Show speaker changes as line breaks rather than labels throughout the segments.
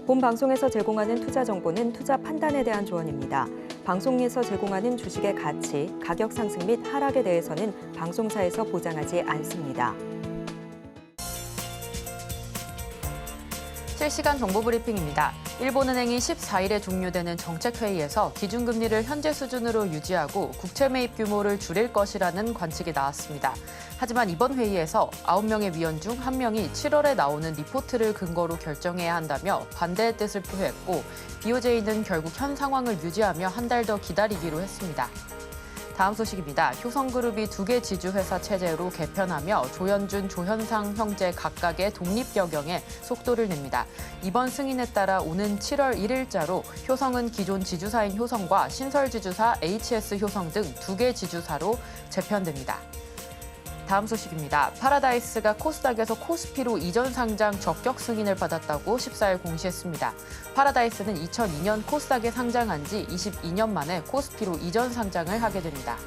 본 방송에서 제공하는 투자 정보는 투자 판단에 대한 조언입니다. 방송에서 제공하는 주식의 가치, 가격 상승 및 하락에 대해서는 방송사에서 보장하지 않습니다.
실시간 정보 브리핑입니다. 일본은행이 14일에 종료되는 정책회의에서 기준금리를 현재 수준으로 유지하고 국채 매입 규모를 줄일 것이라는 관측이 나왔습니다. 하지만 이번 회의에서 9명의 위원 중 1명이 7월에 나오는 리포트를 근거로 결정해야 한다며 반대의 뜻을 표했고 BOJ는 결국 현 상황을 유지하며 한 달 더 기다리기로 했습니다. 다음 소식입니다. 효성그룹이 2개 지주회사 체제로 개편하며 조현준, 조현상 형제 각각의 독립경영에 속도를 냅니다. 이번 승인에 따라 오는 7월 1일자로 효성은 기존 지주사인 효성과 신설지주사 HS효성 등 2개 지주사로 재편됩니다. 다음 소식입니다. 파라다이스가 코스닥에서 코스피로 이전 상장 적격 승인을 받았다고 14일 공시했습니다. 파라다이스는 2002년 코스닥에 상장한 지 22년 만에 코스피로 이전 상장을 하게 됩니다.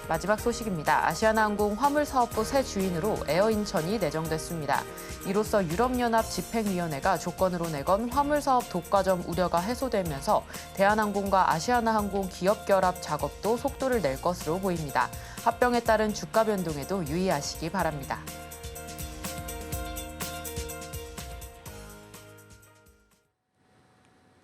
마지막 소식입니다. 아시아나항공 화물사업부 새 주인으로 에어인천이 내정됐습니다. 이로써 유럽연합 집행위원회가 조건으로 내건 화물사업 독과점 우려가 해소되면서 대한항공과 아시아나항공 기업결합 작업도 속도를 낼 것으로 보입니다. 합병에 따른 주가 변동에도 유의하시기 바랍니다.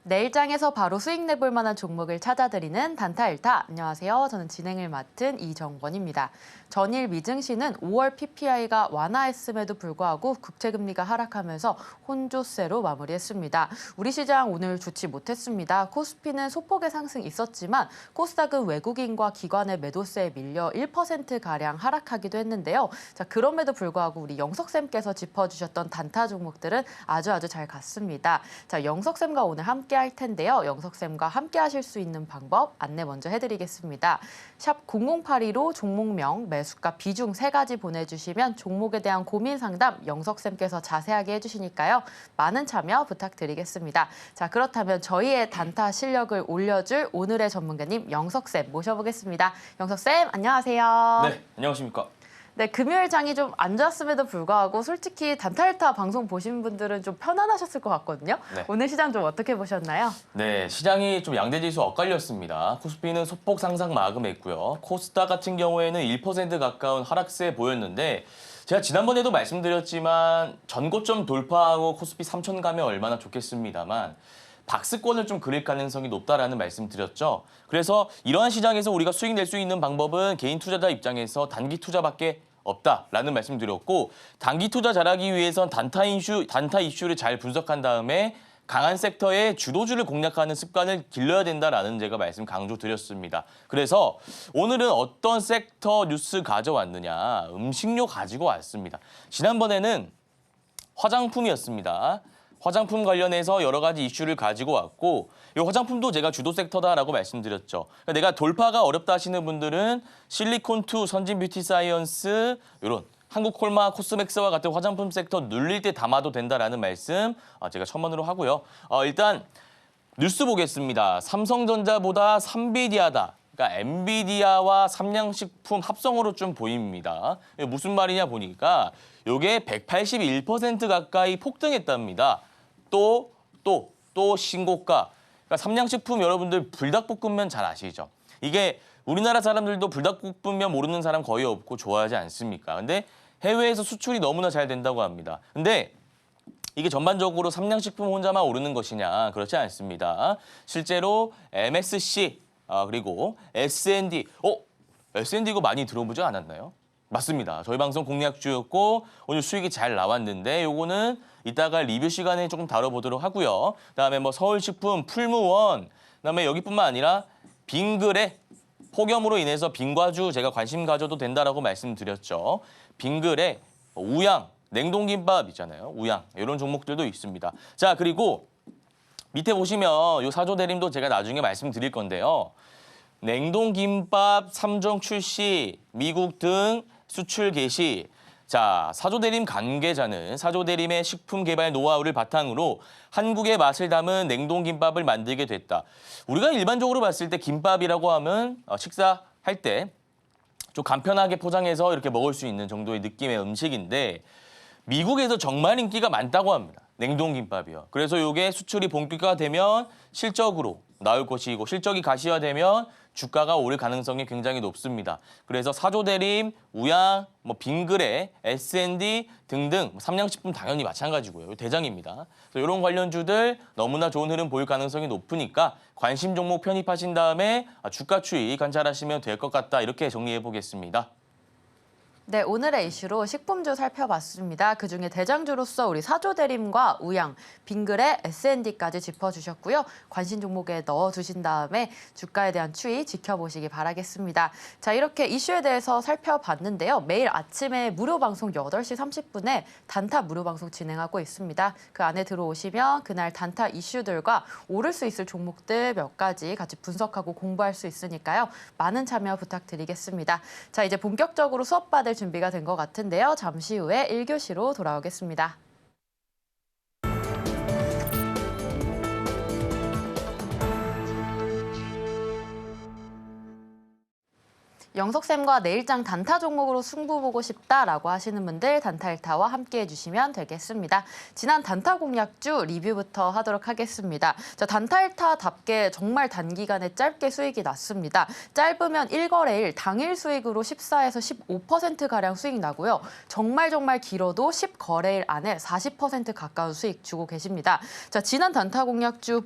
내일장에서 바로 수익 내볼 만한 종목을 찾아드리는 단타일타. 안녕하세요. 저는 진행을 맡은 이정권입니다. 전일 미증시는 5월 PPI가 완화했음에도 불구하고 국채금리가 하락하면서 혼조세로 마무리했습니다. 우리 시장 오늘 좋지 못했습니다. 코스피는 소폭의 상승 있었지만 코스닥은 외국인과 기관의 매도세에 밀려 1%가량 하락하기도 했는데요. 자, 그럼에도 불구하고 우리 영석쌤께서 짚어주셨던 단타 종목들은 아주 잘 갔습니다. 자, 영석쌤과 오늘 함께 할 텐데요. 영석쌤과 함께 하실 수 있는 방법 안내 먼저 해드리겠습니다. 샵 0082로 종목명, 매수가, 비중 3가지 보내주시면 종목에 대한 고민 상담 영석쌤께서 자세하게 해주시니까요. 많은 참여 부탁드리겠습니다. 자, 그렇다면 저희의 단타 실력을 올려줄 오늘의 전문가님 영석쌤 모셔보겠습니다. 영석쌤 안녕하세요.
네, 안녕하십니까.
네, 금요일 장이 좀 안 좋았음에도 불구하고 솔직히 단타일타 방송 보신 분들은 좀 편안하셨을 것 같거든요.
네.
오늘 시장 좀 어떻게 보셨나요?
네, 시장이 좀 양대지수 엇갈렸습니다. 코스피는 소폭 상승 마감했고요. 코스닥 같은 경우에는 1% 가까운 하락세 보였는데 제가 지난번에도 말씀드렸지만 전고점 돌파하고 코스피 3천 가면 얼마나 좋겠습니다만 박스권을 좀 그릴 가능성이 높다라는 말씀 드렸죠. 그래서 이러한 시장에서 우리가 수익 낼 수 있는 방법은 개인 투자자 입장에서 단기 투자밖에 없다라는 말씀 드렸고 단기 투자 잘하기 위해선 단타 이슈를 잘 분석한 다음에 강한 섹터의 주도주를 공략하는 습관을 길러야 된다라는 제가 말씀 강조 드렸습니다. 그래서 오늘은 어떤 섹터 뉴스 가져왔느냐, 음식료 가지고 왔습니다. 지난번에는 화장품이었습니다. 화장품 관련해서 여러 가지 이슈를 가지고 왔고 이 화장품도 제가 주도 섹터다라고 말씀드렸죠. 그러니까 내가 돌파가 어렵다 하시는 분들은 실리콘2, 선진 뷰티 사이언스 이런 한국콜마, 코스맥스와 같은 화장품 섹터 눌릴 때 담아도 된다라는 말씀 제가 첨언으로 하고요. 일단 뉴스 보겠습니다. 삼성전자보다 삼비디아다. 그러니까 엔비디아와 삼양식품 합성으로 좀 보입니다. 이게 무슨 말이냐 보니까 이게 181% 가까이 폭등했답니다. 또 신고가. 그러니까 삼양식품 여러분들 불닭볶음면 잘 아시죠? 이게 우리나라 사람들도 불닭볶음면 모르는 사람 거의 없고 좋아하지 않습니까? 근데 해외에서 수출이 너무나 잘 된다고 합니다. 근데 이게 전반적으로 삼양식품 혼자만 오르는 것이냐? 그렇지 않습니다. 실제로 MSC 그리고 S&D. S&D 이거 많이 들어보지 않았나요? 맞습니다. 저희 방송 공략주였고 오늘 수익이 잘 나왔는데 요거는 이따가 리뷰 시간에 조금 다뤄보도록 하고요. 그다음에 뭐 서울식품, 풀무원, 그다음에 여기뿐만 아니라 빙그레 폭염으로 인해서 빙과주 제가 관심 가져도 된다라고 말씀드렸죠. 빙그레, 우양, 냉동김밥 있잖아요. 우양 이런 종목들도 있습니다. 자, 그리고 밑에 보시면 요 사조대림도 제가 나중에 말씀드릴 건데요. 냉동김밥 3종 출시, 미국 등 수출 개시. 자, 사조대림 관계자는 사조대림의 식품 개발 노하우를 바탕으로 한국의 맛을 담은 냉동김밥을 만들게 됐다. 우리가 일반적으로 봤을 때 김밥이라고 하면 식사할 때 좀 간편하게 포장해서 이렇게 먹을 수 있는 정도의 느낌의 음식인데 미국에서 정말 인기가 많다고 합니다. 냉동김밥이요. 그래서 이게 수출이 본격화가 되면 실적으로 나올 것이고 실적이 가시화되면 주가가 오를 가능성이 굉장히 높습니다. 그래서 사조대림, 우양, 빙그레, S&D 등등 삼양식품 당연히 마찬가지고요. 대장입니다. 그래서 이런 관련주들 너무나 좋은 흐름 보일 가능성이 높으니까 관심 종목 편입하신 다음에 주가 추이 관찰하시면 될 것 같다. 이렇게 정리해 보겠습니다.
네, 오늘의 이슈로 식품주 살펴봤습니다. 그중에 대장주로서 우리 사조대림과 우양, 빙그레, S&D까지 짚어주셨고요. 관심 종목에 넣어두신 다음에 주가에 대한 추이 지켜보시기 바라겠습니다. 자, 이렇게 이슈에 대해서 살펴봤는데요. 매일 아침에 무료 방송 8시 30분에 단타 무료 방송 진행하고 있습니다. 그 안에 들어오시면 그날 단타 이슈들과 오를 수 있을 종목들 몇 가지 같이 분석하고 공부할 수 있으니까요. 많은 참여 부탁드리겠습니다. 자, 이제 본격적으로 수업 받을 준비가 된 것 같은데요. 잠시 후에 1교시로 돌아오겠습니다. 영석쌤과 내일장 단타 종목으로 승부 보고 싶다라고 하시는 분들 단타 1타와 함께 해주시면 되겠습니다. 지난 단타 공략주 리뷰부터 하도록 하겠습니다. 자, 단타 1타답게 정말 단기간에 짧게 수익이 났습니다. 짧으면 1거래일 당일 수익으로 14에서 15%가량 수익 나고요. 정말 길어도 10거래일 안에 40% 가까운 수익 주고 계십니다. 자, 지난 단타 공략주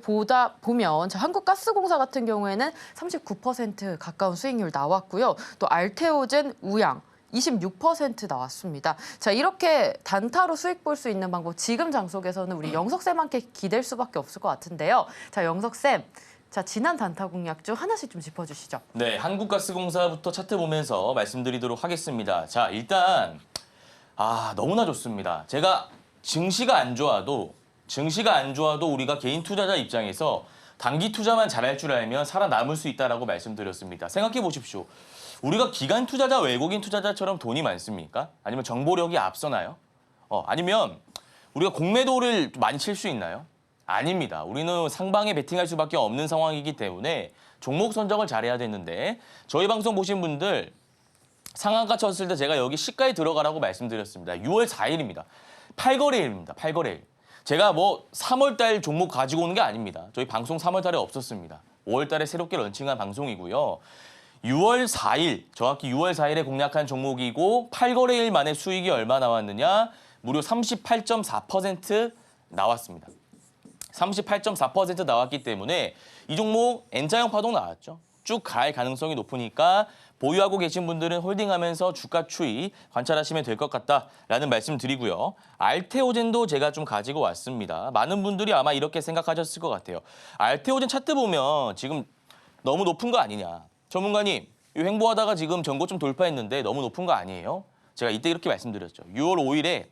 보면 한국가스공사 같은 경우에는 39% 가까운 수익률 나왔고요. 또 알테오젠, 우양 26% 나왔습니다. 자, 이렇게 단타로 수익 볼 수 있는 방법 지금 장속에서는 우리 영석쌤한테 기댈 수밖에 없을 것 같은데요. 자, 영석쌤. 자, 지난 단타 공략주 하나씩 좀 짚어주시죠.
네, 한국가스공사부터 차트 보면서 말씀드리도록 하겠습니다. 자, 일단 너무나 좋습니다. 제가 증시가 안 좋아도 우리가 개인 투자자 입장에서 단기 투자만 잘할 줄 알면 살아남을 수 있다라고 말씀드렸습니다. 생각해 보십시오. 우리가 기관 투자자, 외국인 투자자처럼 돈이 많습니까? 아니면 정보력이 앞서나요? 아니면 우리가 공매도를 많이 칠 수 있나요? 아닙니다. 우리는 상방에 베팅할 수밖에 없는 상황이기 때문에 종목 선정을 잘해야 되는데 저희 방송 보신 분들 상한가 쳤을 때 제가 여기 시가에 들어가라고 말씀드렸습니다. 6월 4일입니다. 8거래일입니다. 8거래일. 제가 3월 달 종목 가지고 오는 게 아닙니다. 저희 방송 3월 달에 없었습니다. 5월 달에 새롭게 런칭한 방송이고요. 6월 4일, 정확히 6월 4일에 공략한 종목이고 8거래일 만에 수익이 얼마 나왔느냐? 무려 38.4% 나왔습니다. 38.4% 나왔기 때문에 이 종목 N자형 파동 나왔죠. 쭉 갈 가능성이 높으니까 보유하고 계신 분들은 홀딩하면서 주가 추이 관찰하시면 될 것 같다라는 말씀 드리고요. 알테오젠도 제가 좀 가지고 왔습니다. 많은 분들이 아마 이렇게 생각하셨을 것 같아요. 알테오젠 차트 보면 지금 너무 높은 거 아니냐. 전문가님, 이 횡보하다가 지금 전고점 돌파했는데 너무 높은 거 아니에요? 제가 이때 이렇게 말씀드렸죠. 6월 5일에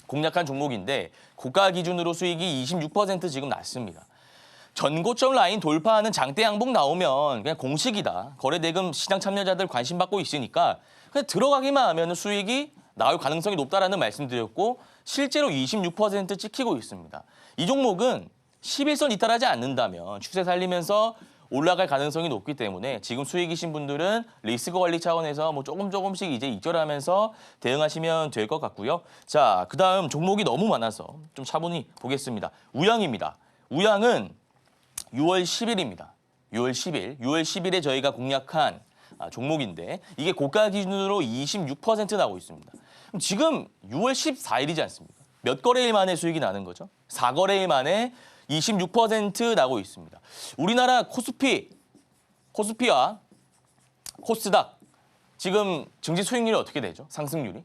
공략한 종목인데 고가 기준으로 수익이 26% 지금 났습니다. 전고점 라인 돌파하는 장대 양봉 나오면 그냥 공식이다. 거래대금 시장 참여자들 관심 받고 있으니까 그냥 들어가기만 하면 수익이 나올 가능성이 높다라는 말씀드렸고 실제로 26% 찍히고 있습니다. 이 종목은 11선 이탈하지 않는다면 추세 살리면서 올라갈 가능성이 높기 때문에 지금 수익이신 분들은 리스크 관리 차원에서 조금씩 이제 익절하면서 대응하시면 될 것 같고요. 자, 그다음 종목이 너무 많아서 좀 차분히 보겠습니다. 우양입니다. 우양은 6월 10일입니다. 6월 10일에 저희가 공략한 종목인데 이게 고가 기준으로 26% 나오고 있습니다. 그럼 지금 6월 14일이지 않습니까? 몇 거래일 만에 수익이 나는 거죠? 4거래일 만에 26% 나고 있습니다. 우리나라 코스피와 코스닥 지금 증시 수익률이 어떻게 되죠? 상승률이?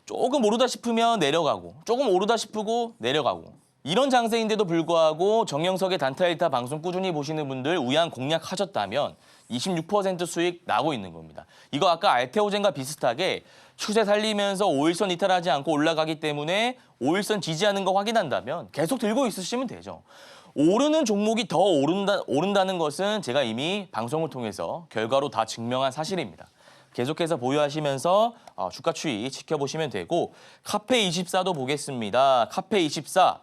조금 오르다 싶으면 내려가고 조금 오르다 싶고 내려가고 이런 장세인데도 불구하고 정영석의 단타 1타 방송 꾸준히 보시는 분들 우양 공략하셨다면 26% 수익 나고 있는 겁니다. 이거 아까 알테오젠과 비슷하게 추세 살리면서 5일선 이탈하지 않고 올라가기 때문에 5일선 지지하는 거 확인한다면 계속 들고 있으시면 되죠. 오르는 종목이 더 오른다는 것은 제가 이미 방송을 통해서 결과로 다 증명한 사실입니다. 계속해서 보유하시면서 주가 추이 지켜보시면 되고 카페24도 보겠습니다. 카페24.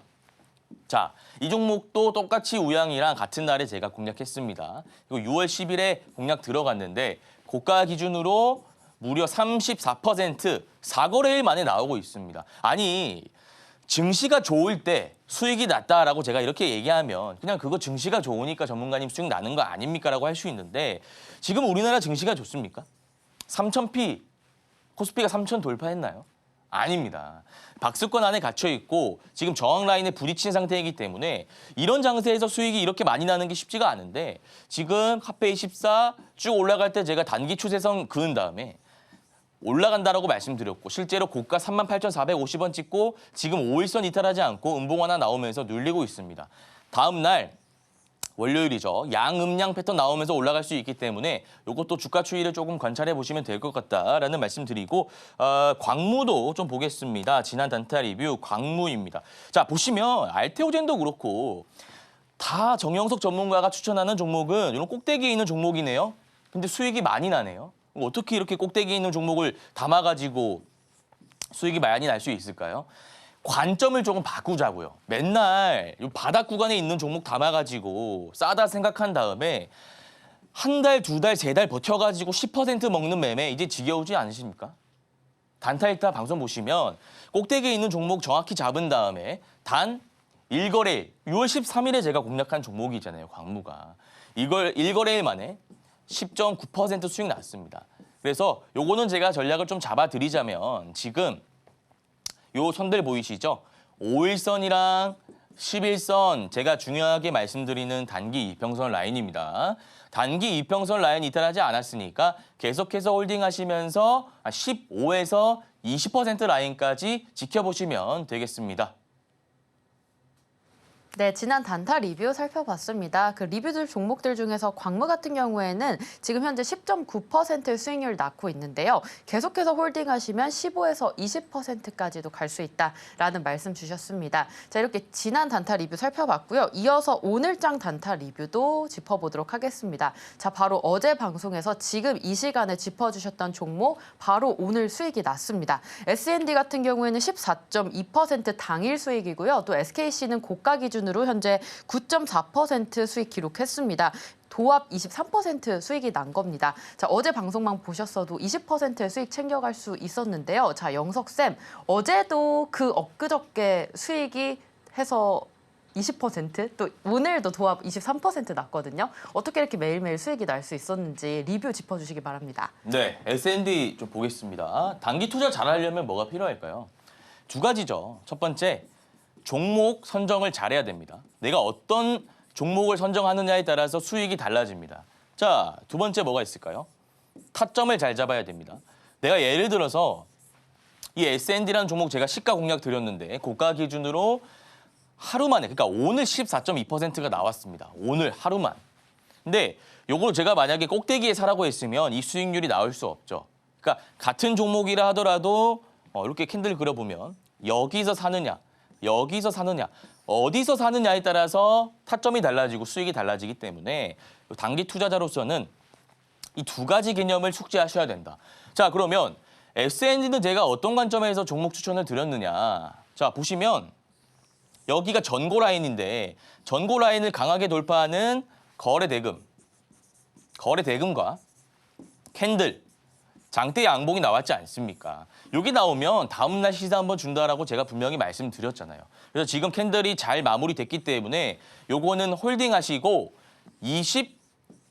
자, 이 종목도 똑같이 우양이랑 같은 날에 제가 공략했습니다. 이거 6월 10일에 공략 들어갔는데 고가 기준으로 무려 34% 4거래일 만에 나오고 있습니다. 아니, 증시가 좋을 때 수익이 낮다라고 제가 이렇게 얘기하면 그냥 그거 증시가 좋으니까 전문가님 수익 나는 거 아닙니까라고 할 수 있는데 지금 우리나라 증시가 좋습니까? 3,000p 코스피가 3,000 돌파했나요? 아닙니다. 박스권 안에 갇혀 있고 지금 저항 라인에 부딪힌 상태이기 때문에 이런 장세에서 수익이 이렇게 많이 나는 게 쉽지가 않은데 지금 카페24 쭉 올라갈 때 제가 단기 추세선 그은 다음에 올라간다라고 말씀드렸고 실제로 고가 38,450원 찍고 지금 5일선 이탈하지 않고 음봉 하나 나오면서 눌리고 있습니다. 다음 날 월요일이죠. 양음양 패턴 나오면서 올라갈 수 있기 때문에 이것도 주가 추이를 조금 관찰해 보시면 될 것 같다라는 말씀 드리고 광무도 좀 보겠습니다. 지난 단타 리뷰 광무입니다. 자 보시면 알테오젠도 그렇고 다 정영석 전문가가 추천하는 종목은 이런 꼭대기에 있는 종목이네요. 근데 수익이 많이 나네요. 어떻게 이렇게 꼭대기에 있는 종목을 담아가지고 수익이 많이 날 수 있을까요? 관점을 조금 바꾸자고요. 맨날 이 바닥 구간에 있는 종목 담아가지고 싸다 생각한 다음에 한 달, 두 달, 세 달 버텨가지고 10% 먹는 매매 이제 지겨우지 않으십니까? 단타일타 방송 보시면 꼭대기에 있는 종목 정확히 잡은 다음에 단 1거래일, 6월 13일에 제가 공략한 종목이잖아요. 광무가. 이걸 1거래일 만에 10.9% 수익 났습니다. 그래서 요거는 제가 전략을 좀 잡아드리자면 지금 요 선들 보이시죠? 5일선이랑 11선 제가 중요하게 말씀드리는 단기 이평선 라인입니다. 단기 이평선 라인 이탈하지 않았으니까 계속해서 홀딩하시면서 15에서 20% 라인까지 지켜보시면 되겠습니다.
네, 지난 단타 리뷰 살펴봤습니다. 그 리뷰들 종목들 중에서 광무 같은 경우에는 지금 현재 10.9%의 수익률을 낳고 있는데요. 계속해서 홀딩하시면 15에서 20%까지도 갈 수 있다라는 말씀 주셨습니다. 자, 이렇게 지난 단타 리뷰 살펴봤고요. 이어서 오늘장 단타 리뷰도 짚어보도록 하겠습니다. 자, 바로 어제 방송에서 지금 이 시간에 짚어주셨던 종목 바로 오늘 수익이 났습니다. S&D 같은 경우에는 14.2% 당일 수익이고요. 또 SKC는 고가 기준 으로 현재 9.4% 수익 기록했습니다. 도합 23% 수익이 난 겁니다. 자, 어제 방송만 보셨어도 20%의 수익 챙겨갈 수 있었는데요. 자, 영석쌤, 어제도 그 엊그저께 수익이 해서 20%, 또 오늘도 도합 23% 났거든요. 어떻게 이렇게 매일매일 수익이 날 수 있었는지 리뷰 짚어주시기 바랍니다.
네, S&D 좀 보겠습니다. 단기 투자 잘하려면 뭐가 필요할까요? 두 가지죠. 첫 번째, 종목 선정을 잘해야 됩니다. 내가 어떤 종목을 선정하느냐에 따라서 수익이 달라집니다. 자, 두 번째 뭐가 있을까요? 타점을 잘 잡아야 됩니다. 내가 예를 들어서 이 S&D라는 종목 제가 시가 공략 드렸는데 고가 기준으로 하루 만에, 그러니까 오늘 14.2%가 나왔습니다. 오늘 하루만. 근데 요걸 제가 만약에 꼭대기에 사라고 했으면 이 수익률이 나올 수 없죠. 그러니까 같은 종목이라 하더라도 이렇게 캔들 그려보면 여기서 사느냐, 여기서 사느냐, 어디서 사느냐에 따라서 타점이 달라지고 수익이 달라지기 때문에 단기 투자자로서는 이 두 가지 개념을 숙지하셔야 된다. 자, 그러면 S&D는 제가 어떤 관점에서 종목 추천을 드렸느냐. 자, 보시면 여기가 전고 라인인데 전고 라인을 강하게 돌파하는 거래 대금과 캔들, 장대 양봉이 나왔지 않습니까? 여기 나오면 다음 날 시세 한번 준다라고 제가 분명히 말씀드렸잖아요. 그래서 지금 캔들이 잘 마무리됐기 때문에 요거는 홀딩하시고 20,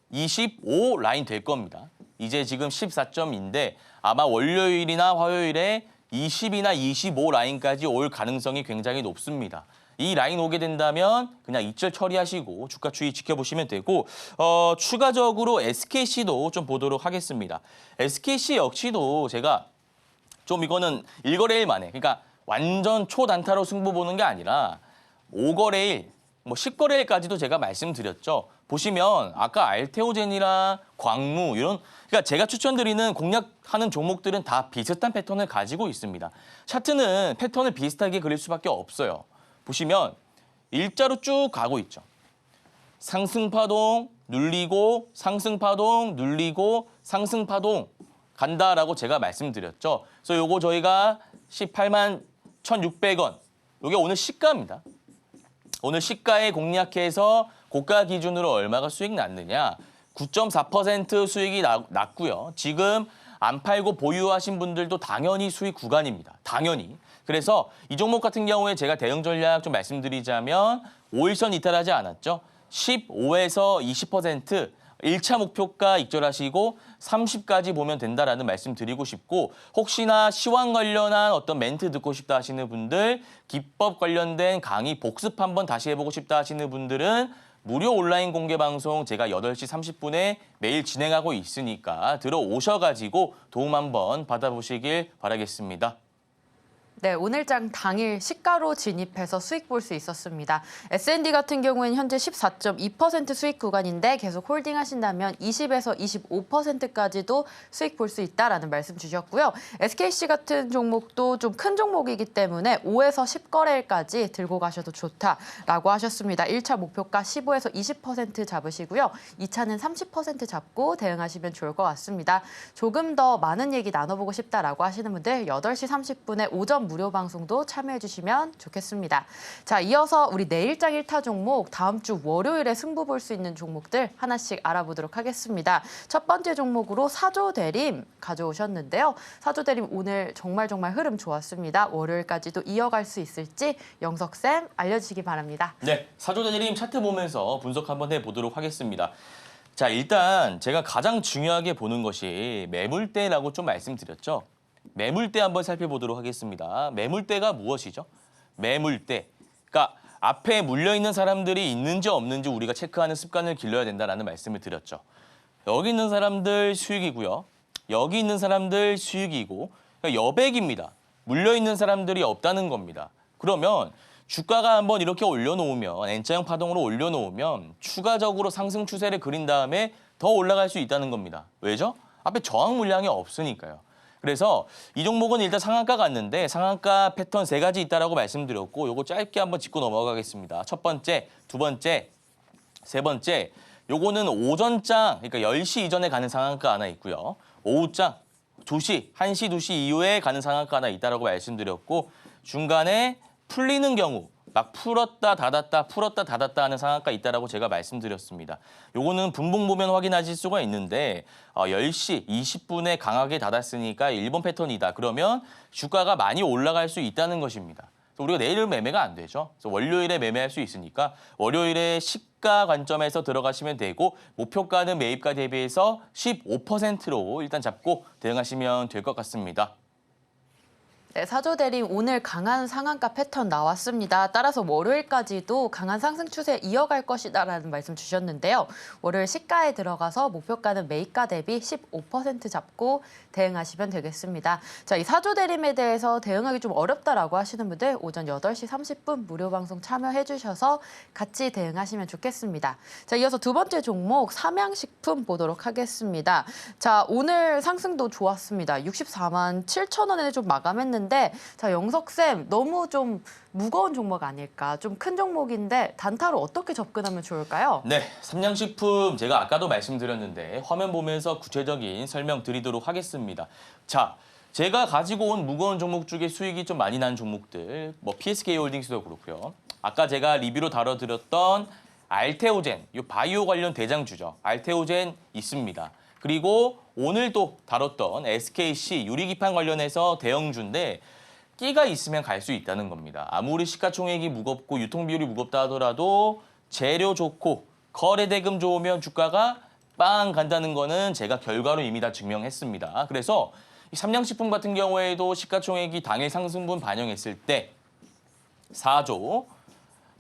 25 라인 될 겁니다. 이제 지금 14점인데 아마 월요일이나 화요일에 20이나 25 라인까지 올 가능성이 굉장히 높습니다. 이 라인 오게 된다면 그냥 이철 처리하시고 주가 추이 지켜보시면 되고 추가적으로 SKC도 좀 보도록 하겠습니다. SKC 역시도 제가 좀 이거는 1거래일 만에 그러니까 완전 초단타로 승부 보는 게 아니라 5거래일, 뭐 10거래일까지도 제가 말씀드렸죠. 보시면 아까 알테오젠이랑 광무 이런 그러니까 제가 추천드리는 공략하는 종목들은 다 비슷한 패턴을 가지고 있습니다. 차트는 패턴을 비슷하게 그릴 수밖에 없어요. 보시면 일자로 쭉 가고 있죠. 상승파동 눌리고 상승파동 눌리고 상승파동 간다라고 제가 말씀드렸죠. 그래서 요거 저희가 18만 1,600원. 요게 오늘 시가입니다. 오늘 시가에 공략해서 고가 기준으로 얼마가 수익 났느냐. 9.4% 수익이 났고요. 지금 안 팔고 보유하신 분들도 당연히 수익 구간입니다. 당연히. 그래서 이 종목 같은 경우에 제가 대응 전략 좀 말씀드리자면 5일선 이탈하지 않았죠. 15에서 20% 1차 목표가 익절하시고 30까지 보면 된다라는 말씀 드리고 싶고 혹시나 시황 관련한 어떤 멘트 듣고 싶다 하시는 분들 기법 관련된 강의 복습 한번 다시 해보고 싶다 하시는 분들은 무료 온라인 공개 방송 제가 8시 30분에 매일 진행하고 있으니까 들어오셔가지고 도움 한번 받아보시길 바라겠습니다.
네, 오늘장 당일 시가로 진입해서 수익 볼 수 있었습니다. S&D 같은 경우에는 현재 14.2% 수익 구간인데 계속 홀딩하신다면 20에서 25%까지도 수익 볼 수 있다라는 말씀 주셨고요. SKC 같은 종목도 좀 큰 종목이기 때문에 5에서 10거래일까지 들고 가셔도 좋다라고 하셨습니다. 1차 목표가 15에서 20% 잡으시고요. 2차는 30% 잡고 대응하시면 좋을 것 같습니다. 조금 더 많은 얘기 나눠보고 싶다라고 하시는 분들 8시 30분에 오전 무료 방송도 참여해 주시면 좋겠습니다. 자, 이어서 우리 내일장 1타 종목 다음 주 월요일에 승부 볼 수 있는 종목들 하나씩 알아보도록 하겠습니다. 첫 번째 종목으로 사조대림 가져오셨는데요. 사조대림 오늘 정말 흐름 좋았습니다. 월요일까지도 이어갈 수 있을지 영석쌤 알려주시기 바랍니다.
네, 사조대림 차트 보면서 분석 한번 해보도록 하겠습니다. 자, 일단 제가 가장 중요하게 보는 것이 매물대라고 좀 말씀드렸죠. 매물대 한번 살펴보도록 하겠습니다. 매물대가 무엇이죠? 매물대. 그러니까 앞에 물려있는 사람들이 있는지 없는지 우리가 체크하는 습관을 길러야 된다는 말씀을 드렸죠. 여기 있는 사람들 수익이고요. 여기 있는 사람들 수익이고 그러니까 여백입니다. 물려있는 사람들이 없다는 겁니다. 그러면 주가가 한번 이렇게 올려놓으면 N자형 파동으로 올려놓으면 추가적으로 상승 추세를 그린 다음에 더 올라갈 수 있다는 겁니다. 왜죠? 앞에 저항 물량이 없으니까요. 그래서 이 종목은 일단 상한가 갔는데 상한가 패턴 3가지 있다라고 말씀드렸고 요거 짧게 한번 짚고 넘어가겠습니다. 첫 번째, 두 번째, 세 번째. 요거는 오전장, 그러니까 10시 이전에 가는 상한가 하나 있고요. 오후장 2시, 1시, 2시 이후에 가는 상한가 하나 있다라고 말씀드렸고 중간에 풀리는 경우 막 풀었다 닫았다 풀었다 닫았다 하는 상한가 있다라고 제가 말씀드렸습니다. 요거는 분봉 보면 확인하실 수가 있는데 10시 20분에 강하게 닫았으니까 1번 패턴이다. 그러면 주가가 많이 올라갈 수 있다는 것입니다. 우리가 내일은 매매가 안 되죠. 그래서 월요일에 매매할 수 있으니까 월요일에 시가 관점에서 들어가시면 되고 목표가는 매입가 대비해서 15%로 일단 잡고 대응하시면 될 것 같습니다.
네, 사조대림 오늘 강한 상한가 패턴 나왔습니다. 따라서 월요일까지도 강한 상승 추세 이어갈 것이다라는 말씀 주셨는데요. 월요일 시가에 들어가서 목표가는 매입가 대비 15% 잡고 대응하시면 되겠습니다. 자, 이 사조대림에 대해서 대응하기 좀 어렵다라고 하시는 분들 오전 8시 30분 무료 방송 참여해 주셔서 같이 대응하시면 좋겠습니다. 자, 이어서 두 번째 종목 삼양식품 보도록 하겠습니다. 자, 오늘 상승도 좋았습니다. 64만 7천 원에 좀 마감했는데 자, 영석쌤 너무 좀 무거운 종목 아닐까? 좀 큰 종목인데 단타로 어떻게 접근하면 좋을까요?
네, 삼양식품 제가 아까도 말씀드렸는데 화면 보면서 구체적인 설명 드리도록 하겠습니다. 자, 제가 가지고 온 무거운 종목 중에 수익이 좀 많이 난 종목들 뭐 PSK홀딩스도 그렇고요. 아까 제가 리뷰로 다뤄드렸던 알테오젠, 이 바이오 관련 대장주죠. 알테오젠 있습니다. 그리고 오늘 또 다뤘던 SKC 유리기판 관련해서 대형주인데 끼가 있으면 갈 수 있다는 겁니다. 아무리 시가총액이 무겁고 유통비율이 무겁다 하더라도 재료 좋고 거래대금 좋으면 주가가 빵 간다는 거는 제가 결과로 이미 다 증명했습니다. 그래서 이 삼양식품 같은 경우에도 시가총액이 당일 상승분 반영했을 때 4조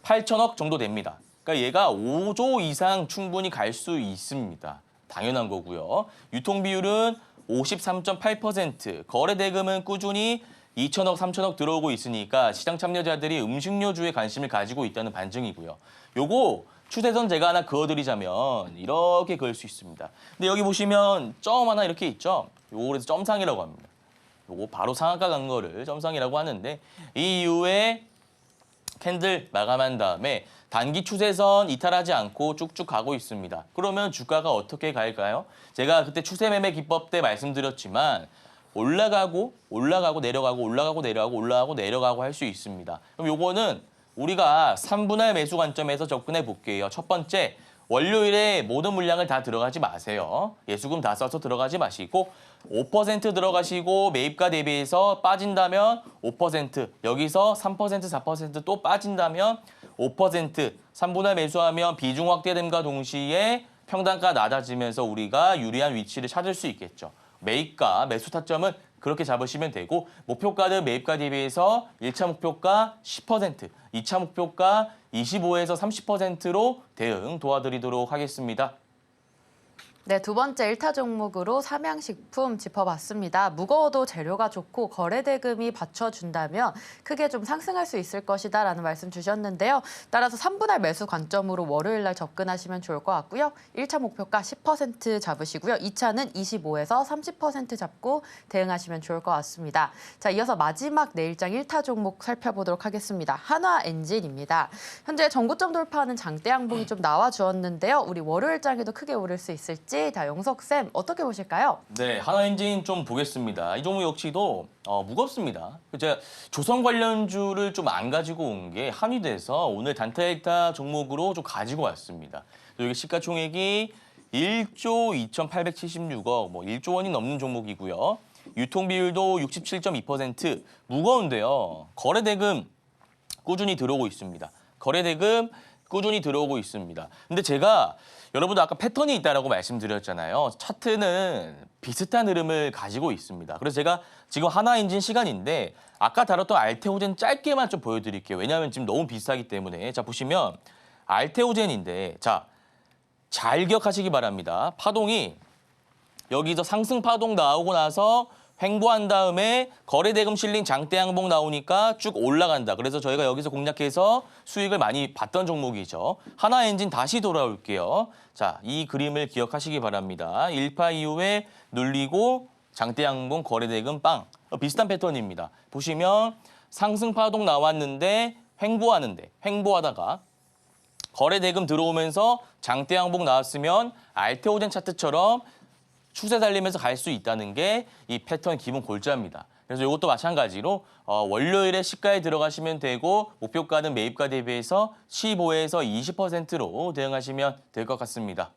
8천억 정도 됩니다. 그러니까 얘가 5조 이상 충분히 갈 수 있습니다. 당연한 거고요. 유통비율은 53.8%, 거래대금은 꾸준히 2천억, 3천억 들어오고 있으니까 시장 참여자들이 음식료주에 관심을 가지고 있다는 반증이고요. 요거 추세선 제가 하나 그어드리자면 이렇게 그을 수 있습니다. 근데 여기 보시면 점 하나 이렇게 있죠. 요거 그래서 점상이라고 합니다. 요거 바로 상한가 간 거를 점상이라고 하는데 이 이후에 캔들 마감한 다음에 단기 추세선 이탈하지 않고 쭉쭉 가고 있습니다. 그러면 주가가 어떻게 갈까요? 제가 그때 추세 매매 기법 때 말씀드렸지만 올라가고 내려가고 올라가고 내려가고 올라가고 내려가고 할 수 있습니다. 그럼 요거는 우리가 3분할 매수 관점에서 접근해 볼게요. 첫 번째, 월요일에 모든 물량을 다 들어가지 마세요. 예수금 다 써서 들어가지 마시고 5% 들어가시고 매입가 대비해서 빠진다면 5%, 여기서 3%, 4%또 빠진다면 5%, 3분할 매수하면 비중 확대됨과 동시에 평단가 낮아지면서 우리가 유리한 위치를 찾을 수 있겠죠. 매입가, 매수 타점은 그렇게 잡으시면 되고 목표가는 매입가 대비해서 1차 목표가 10%, 2차 목표가 25에서 30%로 대응 도와드리도록 하겠습니다.
네, 두 번째 1타 종목으로 삼양식품 짚어봤습니다. 무거워도 재료가 좋고 거래 대금이 받쳐준다면 크게 좀 상승할 수 있을 것이다라는 말씀 주셨는데요. 따라서 3분할 매수 관점으로 월요일 날 접근하시면 좋을 것 같고요. 1차 목표가 10% 잡으시고요. 2차는 25에서 30% 잡고 대응하시면 좋을 것 같습니다. 자, 이어서 마지막 내일장 1타 종목 살펴보도록 하겠습니다. 한화엔진입니다. 현재 전고점 돌파하는 장대 양봉이 좀 나와주었는데요. 우리 월요일장에도 크게 오를 수 있을지 다 영석쌤 어떻게 보실까요?
네, 한화엔진 좀 보겠습니다. 이 종목 역시도 무겁습니다. 제가 조선 관련주를 좀 안 가지고 온 게 한이 돼서 오늘 단타 1타 종목으로 좀 가지고 왔습니다. 여기 시가총액이 1조 2,876억, 1조 원이 넘는 종목이고요. 유통 비율도 67.2%, 무거운데요. 거래 대금 꾸준히 들어오고 있습니다. 거래 대금 꾸준히 들어오고 있습니다. 근데 제가 여러분도 아까 패턴이 있다라고 말씀드렸잖아요. 차트는 비슷한 흐름을 가지고 있습니다. 그래서 제가 지금 한화엔진 시간인데 아까 다뤘던 알테오젠 짧게만 좀 보여드릴게요. 왜냐하면 지금 너무 비슷하기 때문에. 자, 보시면 알테오젠인데 자, 잘 기억하시기 바랍니다. 파동이 여기서 상승 파동 나오고 나서 횡보한 다음에 거래대금 실린 장대 양봉 나오니까 쭉 올라간다. 그래서 저희가 여기서 공략해서 수익을 많이 봤던 종목이죠. 한화엔진 다시 돌아올게요. 자, 이 그림을 기억하시기 바랍니다. 1파 이후에 눌리고 장대 양봉 거래대금 빵. 비슷한 패턴입니다. 보시면 상승 파동 나왔는데 횡보하다가 거래대금 들어오면서 장대 양봉 나왔으면 알테오젠 차트처럼 추세 달리면서 갈 수 있다는 게 이 패턴 기본 골자입니다. 그래서 이것도 마찬가지로 월요일에 시가에 들어가시면 되고 목표가는 매입가 대비해서 15에서 20%로 대응하시면 될 것 같습니다.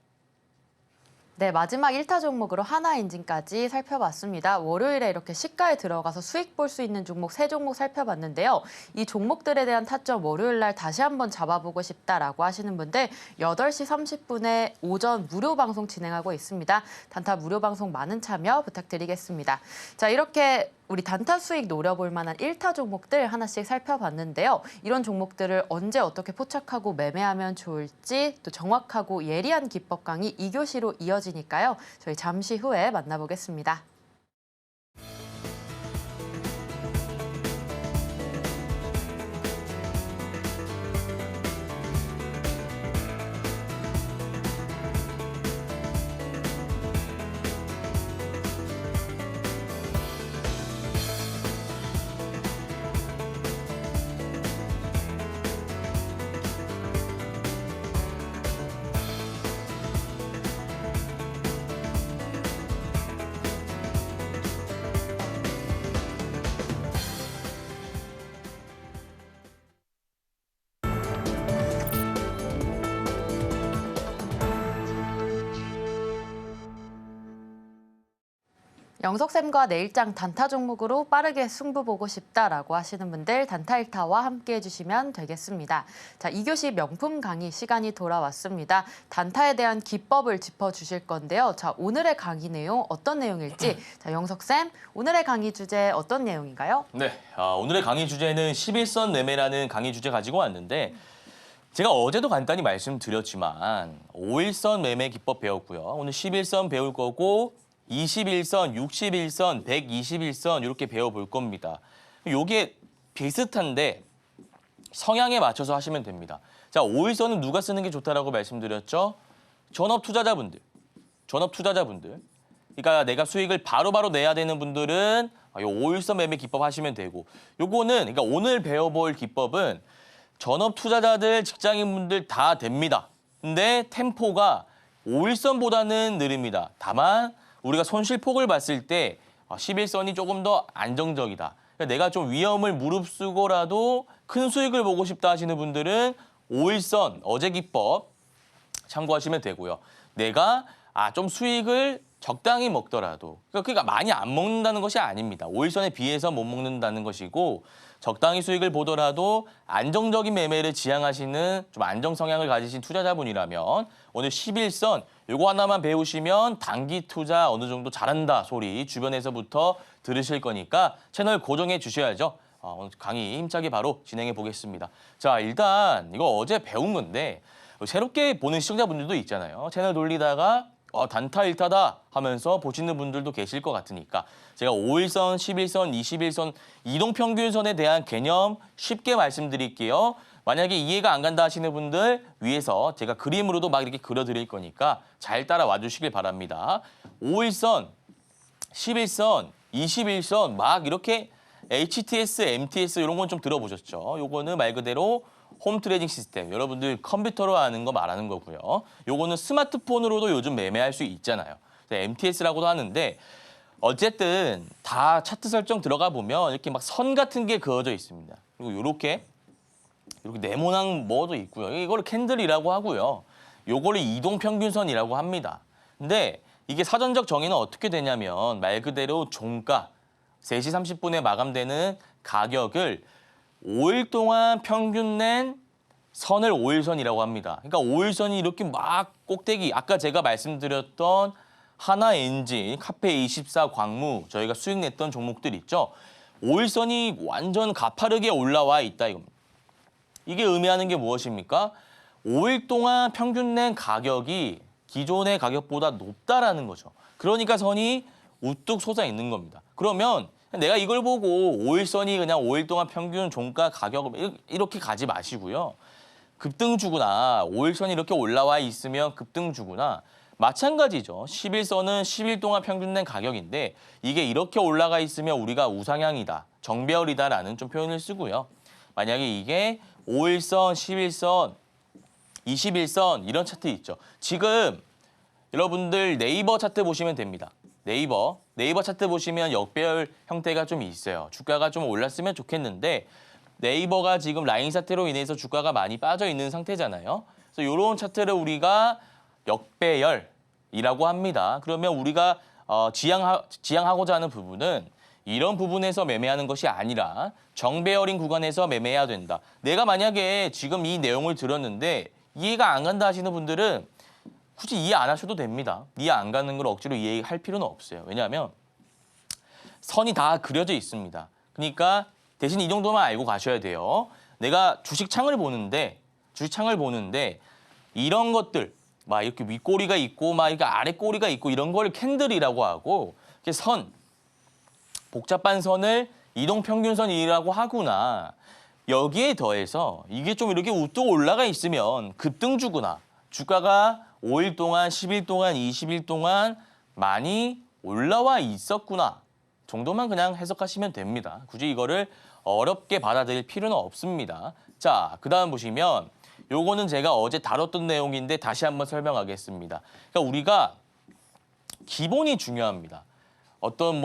네, 마지막 1타 종목으로 한화엔진까지 살펴봤습니다. 월요일에 이렇게 시가에 들어가서 수익 볼 수 있는 종목 3종목 살펴봤는데요. 이 종목들에 대한 타점 월요일 날 다시 한번 잡아보고 싶다라고 하시는 분들 8시 30분에 오전 무료 방송 진행하고 있습니다. 단타 무료 방송 많은 참여 부탁드리겠습니다. 자, 이렇게 우리 단타 수익 노려볼 만한 1타 종목들 하나씩 살펴봤는데요. 이런 종목들을 언제 어떻게 포착하고 매매하면 좋을지 또 정확하고 예리한 기법 강의 2교시로 이어지니까요. 저희 잠시 후에 만나보겠습니다. 영석쌤과 내일장 단타 종목으로 빠르게 승부 보고 싶다라고 하시는 분들 단타 1타와 함께 해주시면 되겠습니다. 자, 2교시 명품 강의 시간이 돌아왔습니다. 단타에 대한 기법을 짚어주실 건데요. 자, 오늘의 강의 내용 어떤 내용일지 자, 영석쌤 오늘의 강의 주제 어떤 내용인가요?
네, 오늘의 강의 주제는 11선 매매라는 강의 주제 가지고 왔는데 제가 어제도 간단히 말씀드렸지만 5일선 매매 기법 배웠고요. 오늘 11선 배울 거고 21선, 61선, 121선 이렇게 배워볼 겁니다. 이게 비슷한데 성향에 맞춰서 하시면 됩니다. 자, 5일선은 누가 쓰는 게 좋다라고 말씀드렸죠? 전업 투자자분들. 그러니까 내가 수익을 바로바로 내야 되는 분들은 이 5일선 매매 기법 하시면 되고 요거는 그러니까 오늘 배워볼 기법은 전업 투자자들, 직장인분들 다 됩니다. 근데 템포가 5일선보다는 느립니다. 다만 우리가 손실폭을 봤을 때 11선이 조금 더 안정적이다. 그러니까 내가 좀 위험을 무릅쓰고라도 큰 수익을 보고 싶다 하시는 분들은 5일선 어제 기법 참고하시면 되고요. 내가 좀 수익을 적당히 먹더라도 그러니까 많이 안 먹는다는 것이 아닙니다. 5일선에 비해서 못 먹는다는 것이고 적당히 수익을 보더라도 안정적인 매매를 지향하시는 좀 안정 성향을 가지신 투자자분이라면 오늘 11선 요거 하나만 배우시면 단기 투자 어느 정도 잘한다 소리 주변에서부터 들으실 거니까 채널 고정해 주셔야죠. 오늘 강의 힘차게 바로 진행해 보겠습니다. 자, 일단 이거 어제 배운 건데 새롭게 보는 시청자분들도 있잖아요. 채널 돌리다가 단타 1타다 하면서 보시는 분들도 계실 것 같으니까 제가 5일선, 11선, 21선 이동평균선에 대한 개념 쉽게 말씀드릴게요. 만약에 이해가 안 간다 하시는 분들 위해서 제가 그림으로도 막 이렇게 그려드릴 거니까 잘 따라와 주시길 바랍니다. 5일선, 11선, 21선 막 이렇게 HTS, MTS 이런 건 좀 들어보셨죠? 요거는 말 그대로 홈 트레이딩 시스템, 여러분들 컴퓨터로 하는 거 말하는 거고요. 요거는 스마트폰으로도 요즘 매매할 수 있잖아요. MTS라고도 하는데 어쨌든 다 차트 설정 들어가 보면 이렇게 막 선 같은 게 그어져 있습니다. 그리고 이렇게 네모난 뭐도 있고요. 이거를 캔들이라고 하고요. 요거를 이동평균선이라고 합니다. 근데 이게 사전적 정의는 어떻게 되냐면 말 그대로 종가 3시 30분에 마감되는 가격을 5일 동안 평균 낸 선을 5일선이라고 합니다. 그러니까 5일선이 이렇게 막 꼭대기, 아까 제가 말씀드렸던 하나엔진, 카페24, 광무, 저희가 수익 냈던 종목들 있죠. 5일선이 완전 가파르게 올라와 있다 이겁니다. 이게 의미하는 게 무엇입니까? 5일 동안 평균 낸 가격이 기존의 가격보다 높다라는 거죠. 그러니까 선이 우뚝 솟아 있는 겁니다. 그러면 내가 이걸 보고 5일선이 그냥 5일 동안 평균 종가 가격을 이렇게 가지 마시고요. 급등주구나. 5일선이 이렇게 올라와 있으면 급등주구나. 마찬가지죠. 11선은 10일 동안 평균 낸 가격인데 이게 이렇게 올라가 있으면 우리가 우상향이다, 정배열이다라는 좀 표현을 쓰고요. 만약에 이게 5일선, 11선, 21선 이런 차트 있죠. 지금 여러분들 네이버 차트 보시면 됩니다. 네이버 차트 보시면 역배열 형태가 좀 있어요. 주가가 좀 올랐으면 좋겠는데 네이버가 지금 라인 사태로 인해서 주가가 많이 빠져 있는 상태잖아요. 그래서 이런 차트를 우리가 역배열이라고 합니다. 그러면 우리가 지향하고자 하는 부분은 이런 부분에서 매매하는 것이 아니라 정배열인 구간에서 매매해야 된다. 내가 만약에 지금 이 내용을 들었는데 이해가 안 간다 하시는 분들은 굳이 이해 안 하셔도 됩니다. 이해 안 가는 걸 억지로 이해할 필요는 없어요. 왜냐하면 선이 다 그려져 있습니다. 그러니까 대신 이 정도만 알고 가셔야 돼요. 내가 주식창을 보는데 이런 것들 막 이렇게 윗꼬리가 있고 막 이렇게 아랫꼬리가 있고 이런 걸 캔들이라고 하고 이렇게 선, 복잡한 선을 이동평균선이라고 하구나. 여기에 더해서 이게 좀 이렇게 우뚝 올라가 있으면 급등주구나. 주가가 5일 동안, 10일 동안, 20일 동안 많이 올라와 있었구나. 정도만 그냥 해석하시면 됩니다. 굳이 이거를 어렵게 받아들일 필요는 없습니다. 자, 그다음 보시면 요거는 제가 어제 다뤘던 내용인데 다시 한번 설명하겠습니다. 그러니까 우리가 기본이 중요합니다. 어떤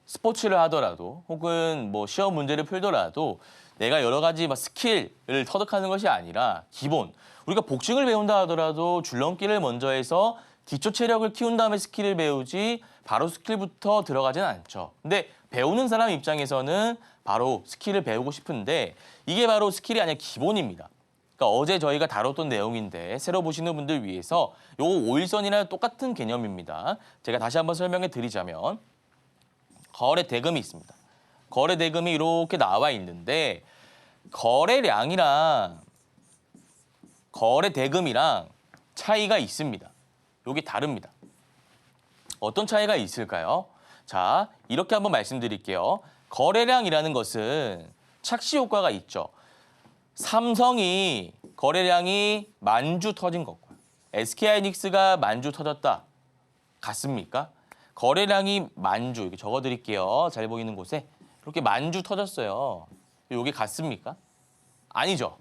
스포츠를 하더라도 혹은 시험 문제를 풀더라도 내가 여러 가지 스킬을 터득하는 것이 아니라 기본. 우리가 복싱을 배운다 하더라도 줄넘기를 먼저 해서 기초 체력을 키운 다음에 스킬을 배우지 바로 스킬부터 들어가지는 않죠. 근데 배우는 사람 입장에서는 바로 스킬을 배우고 싶은데 이게 바로 스킬이 아니라 기본입니다. 그러니까 어제 저희가 다뤘던 내용인데 새로 보시는 분들 위해서 요거 5일선이랑 똑같은 개념입니다. 제가 다시 한번 설명해 드리자면 거래 대금이 있습니다. 거래 대금이 이렇게 나와 있는데 거래량이랑 거래 대금이랑 차이가 있습니다. 이게 다릅니다. 어떤 차이가 있을까요? 자, 이렇게 한번 말씀드릴게요. 거래량이라는 것은 착시 효과가 있죠. 삼성이 거래량이 10,000주 터진 것과 SK하이닉스가 10,000주 터졌다. 같습니까? 거래량이 10,000주, 이렇게 적어드릴게요. 잘 보이는 곳에. 이렇게 10,000주 터졌어요. 이게 같습니까? 아니죠.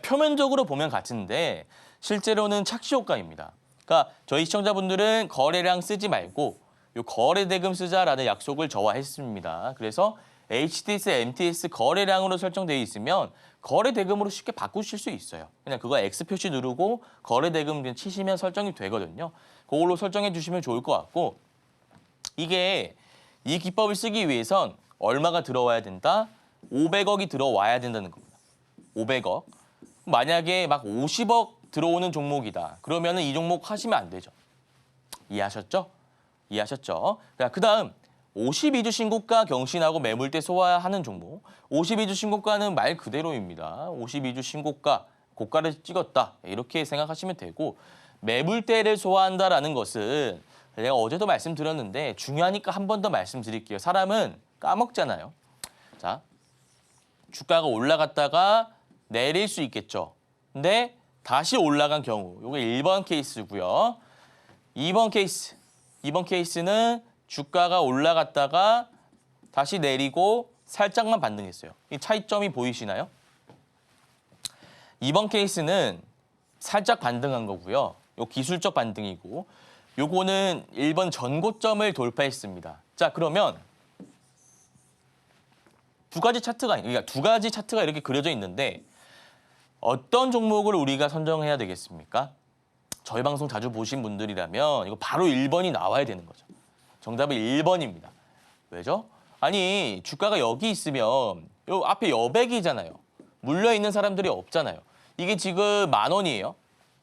표면적으로 보면 같은데 실제로는 착시 효과입니다. 그러니까 저희 시청자분들은 거래량 쓰지 말고 요 거래 대금 쓰자라는 약속을 저와 했습니다. 그래서 HTS, MTS 거래량으로 설정되어 있으면 거래 대금으로 쉽게 바꾸실 수 있어요. 그냥 그거 X 표시 누르고 거래 대금 그냥 치시면 설정이 되거든요. 그걸로 설정해 주시면 좋을 것 같고 이게 이 기법을 쓰기 위해선 얼마가 들어와야 된다? 500억이 들어와야 된다는 겁니다. 500억. 만약에 막 50억 들어오는 종목이다. 그러면 이 종목 하시면 안 되죠. 이해하셨죠? 이해하셨죠? 그다음 52주 신고가 경신하고 매물대 소화하는 종목. 52주 신고가는 말 그대로입니다. 52주 신고가, 고가를 찍었다. 이렇게 생각하시면 되고 매물대를 소화한다라는 것은 제가 어제도 말씀드렸는데 중요하니까 한 번 더 말씀드릴게요. 사람은 까먹잖아요. 자, 주가가 올라갔다가 내릴 수 있겠죠. 근데 다시 올라간 경우, 이게 1번 케이스고요. 2번 케이스는 주가가 올라갔다가 다시 내리고 살짝만 반등했어요. 이 차이점이 보이시나요? 2번 케이스는 살짝 반등한 거고요. 요 기술적 반등이고 요거는 1번 전고점을 돌파했습니다. 자, 그러면 두 가지 차트가 이렇게 그려져 있는데 어떤 종목을 우리가 선정해야 되겠습니까? 저희 방송 자주 보신 분들이라면 이거 바로 1번이 나와야 되는 거죠. 정답은 1번입니다. 왜죠? 아니 주가가 여기 있으면 요 앞에 여백이잖아요. 물려있는 사람들이 없잖아요. 이게 지금 10,000원이에요.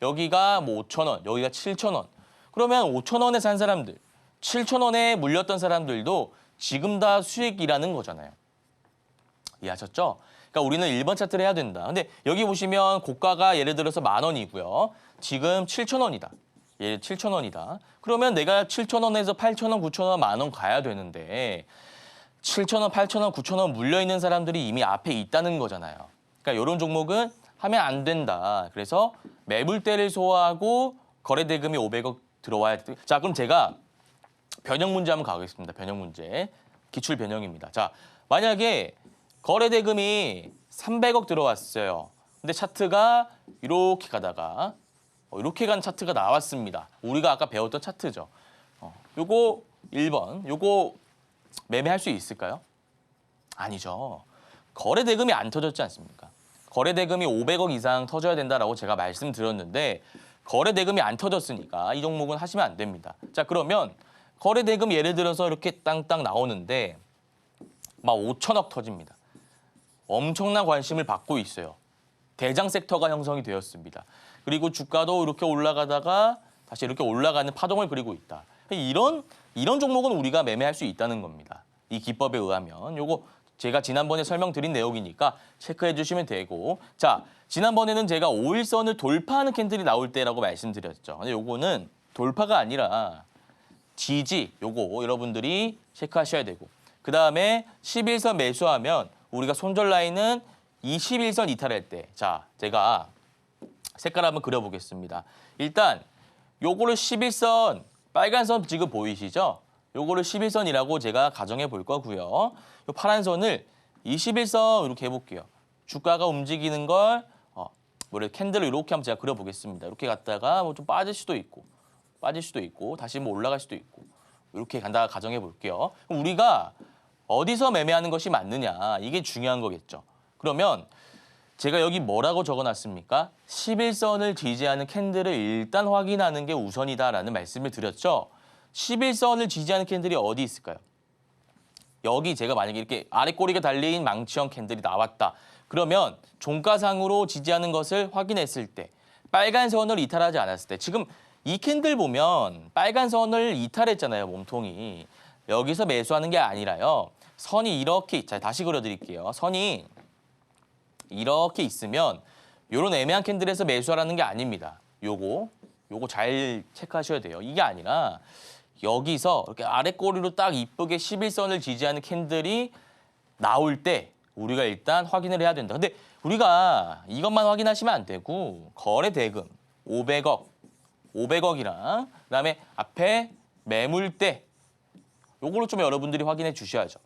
여기가 뭐 5,000원, 여기가 7,000원. 그러면 5,000원에 산 사람들, 7,000원에 물렸던 사람들도 지금 다 수익이라는 거잖아요. 이해하셨죠? 그러니까 우리는 1번 차트를 해야 된다. 근데 여기 보시면 고가가 예를 들어서 10,000원이고요. 지금 7,000원이다. 예, 7,000원이다. 그러면 내가 7,000원에서 8,000원, 9,000원, 10,000원 가야 되는데 7,000원, 8,000원, 9,000원 물려있는 사람들이 이미 앞에 있다는 거잖아요. 그러니까 이런 종목은 하면 안 된다. 그래서 매물대를 소화하고 거래대금이 500억 들어와야 돼. 자, 그럼 제가 변형 문제 한번 가겠습니다. 변형 문제. 기출 변형입니다. 자, 만약에 거래대금이 300억 들어왔어요. 근데 차트가 이렇게 가다가 이렇게 간 차트가 나왔습니다. 우리가 아까 배웠던 차트죠. 요거 1번, 요거 매매할 수 있을까요? 아니죠. 거래대금이 안 터졌지 않습니까? 거래대금이 500억 이상 터져야 된다라고 제가 말씀드렸는데 거래대금이 안 터졌으니까 이 종목은 하시면 안 됩니다. 자, 그러면 거래대금 예를 들어서 이렇게 땅땅 나오는데 막 5천억 터집니다. 엄청난 관심을 받고 있어요. 대장 섹터가 형성이 되었습니다. 그리고 주가도 이렇게 올라가다가 다시 이렇게 올라가는 파동을 그리고 있다. 이런 종목은 우리가 매매할 수 있다는 겁니다. 이 기법에 의하면. 요거 제가 지난번에 설명드린 내용이니까 체크해 주시면 되고. 자, 지난번에는 제가 5일선을 돌파하는 캔들이 나올 때라고 말씀드렸죠. 근데 요거는 돌파가 아니라 지지, 요거 여러분들이 체크하셔야 되고. 그다음에 11선 매수하면 우리가 손절 라인은 21선 이탈할 때. 자, 제가 색깔 한번 그려보겠습니다. 일단 요거를 11선, 빨간 선 지금 보이시죠? 요거를 11선이라고 제가 가정해 볼 거고요. 요 파란 선을 21선 이렇게 해볼게요. 주가가 움직이는 걸 캔들을 이렇게 한번 제가 그려보겠습니다. 이렇게 갔다가 뭐 좀 빠질 수도 있고 다시 뭐 올라갈 수도 있고 이렇게 간다가 가정해 볼게요. 그럼 우리가 어디서 매매하는 것이 맞느냐 이게 중요한 거겠죠. 그러면 제가 여기 뭐라고 적어놨습니까? 11선을 지지하는 캔들을 일단 확인하는 게 우선이다라는 말씀을 드렸죠. 11선을 지지하는 캔들이 어디 있을까요? 여기 제가 만약에 이렇게 아래 꼬리가 달린 망치형 캔들이 나왔다. 그러면 종가상으로 지지하는 것을 확인했을 때 빨간 선을 이탈하지 않았을 때 지금 이 캔들 보면 빨간 선을 이탈했잖아요. 몸통이. 여기서 매수하는 게 아니라요. 선이 이렇게, 자, 다시 그려드릴게요. 선이 이렇게 있으면 이런 애매한 캔들에서 매수하라는 게 아닙니다. 요거 잘 체크하셔야 돼요. 이게 아니라 여기서 이렇게 아래 꼬리로 딱 이쁘게 11선을 지지하는 캔들이 나올 때 우리가 일단 확인을 해야 된다. 근데 우리가 이것만 확인하시면 안 되고 거래 대금 500억이랑 그다음에 앞에 매물대 요거를 좀 여러분들이 확인해 주셔야죠.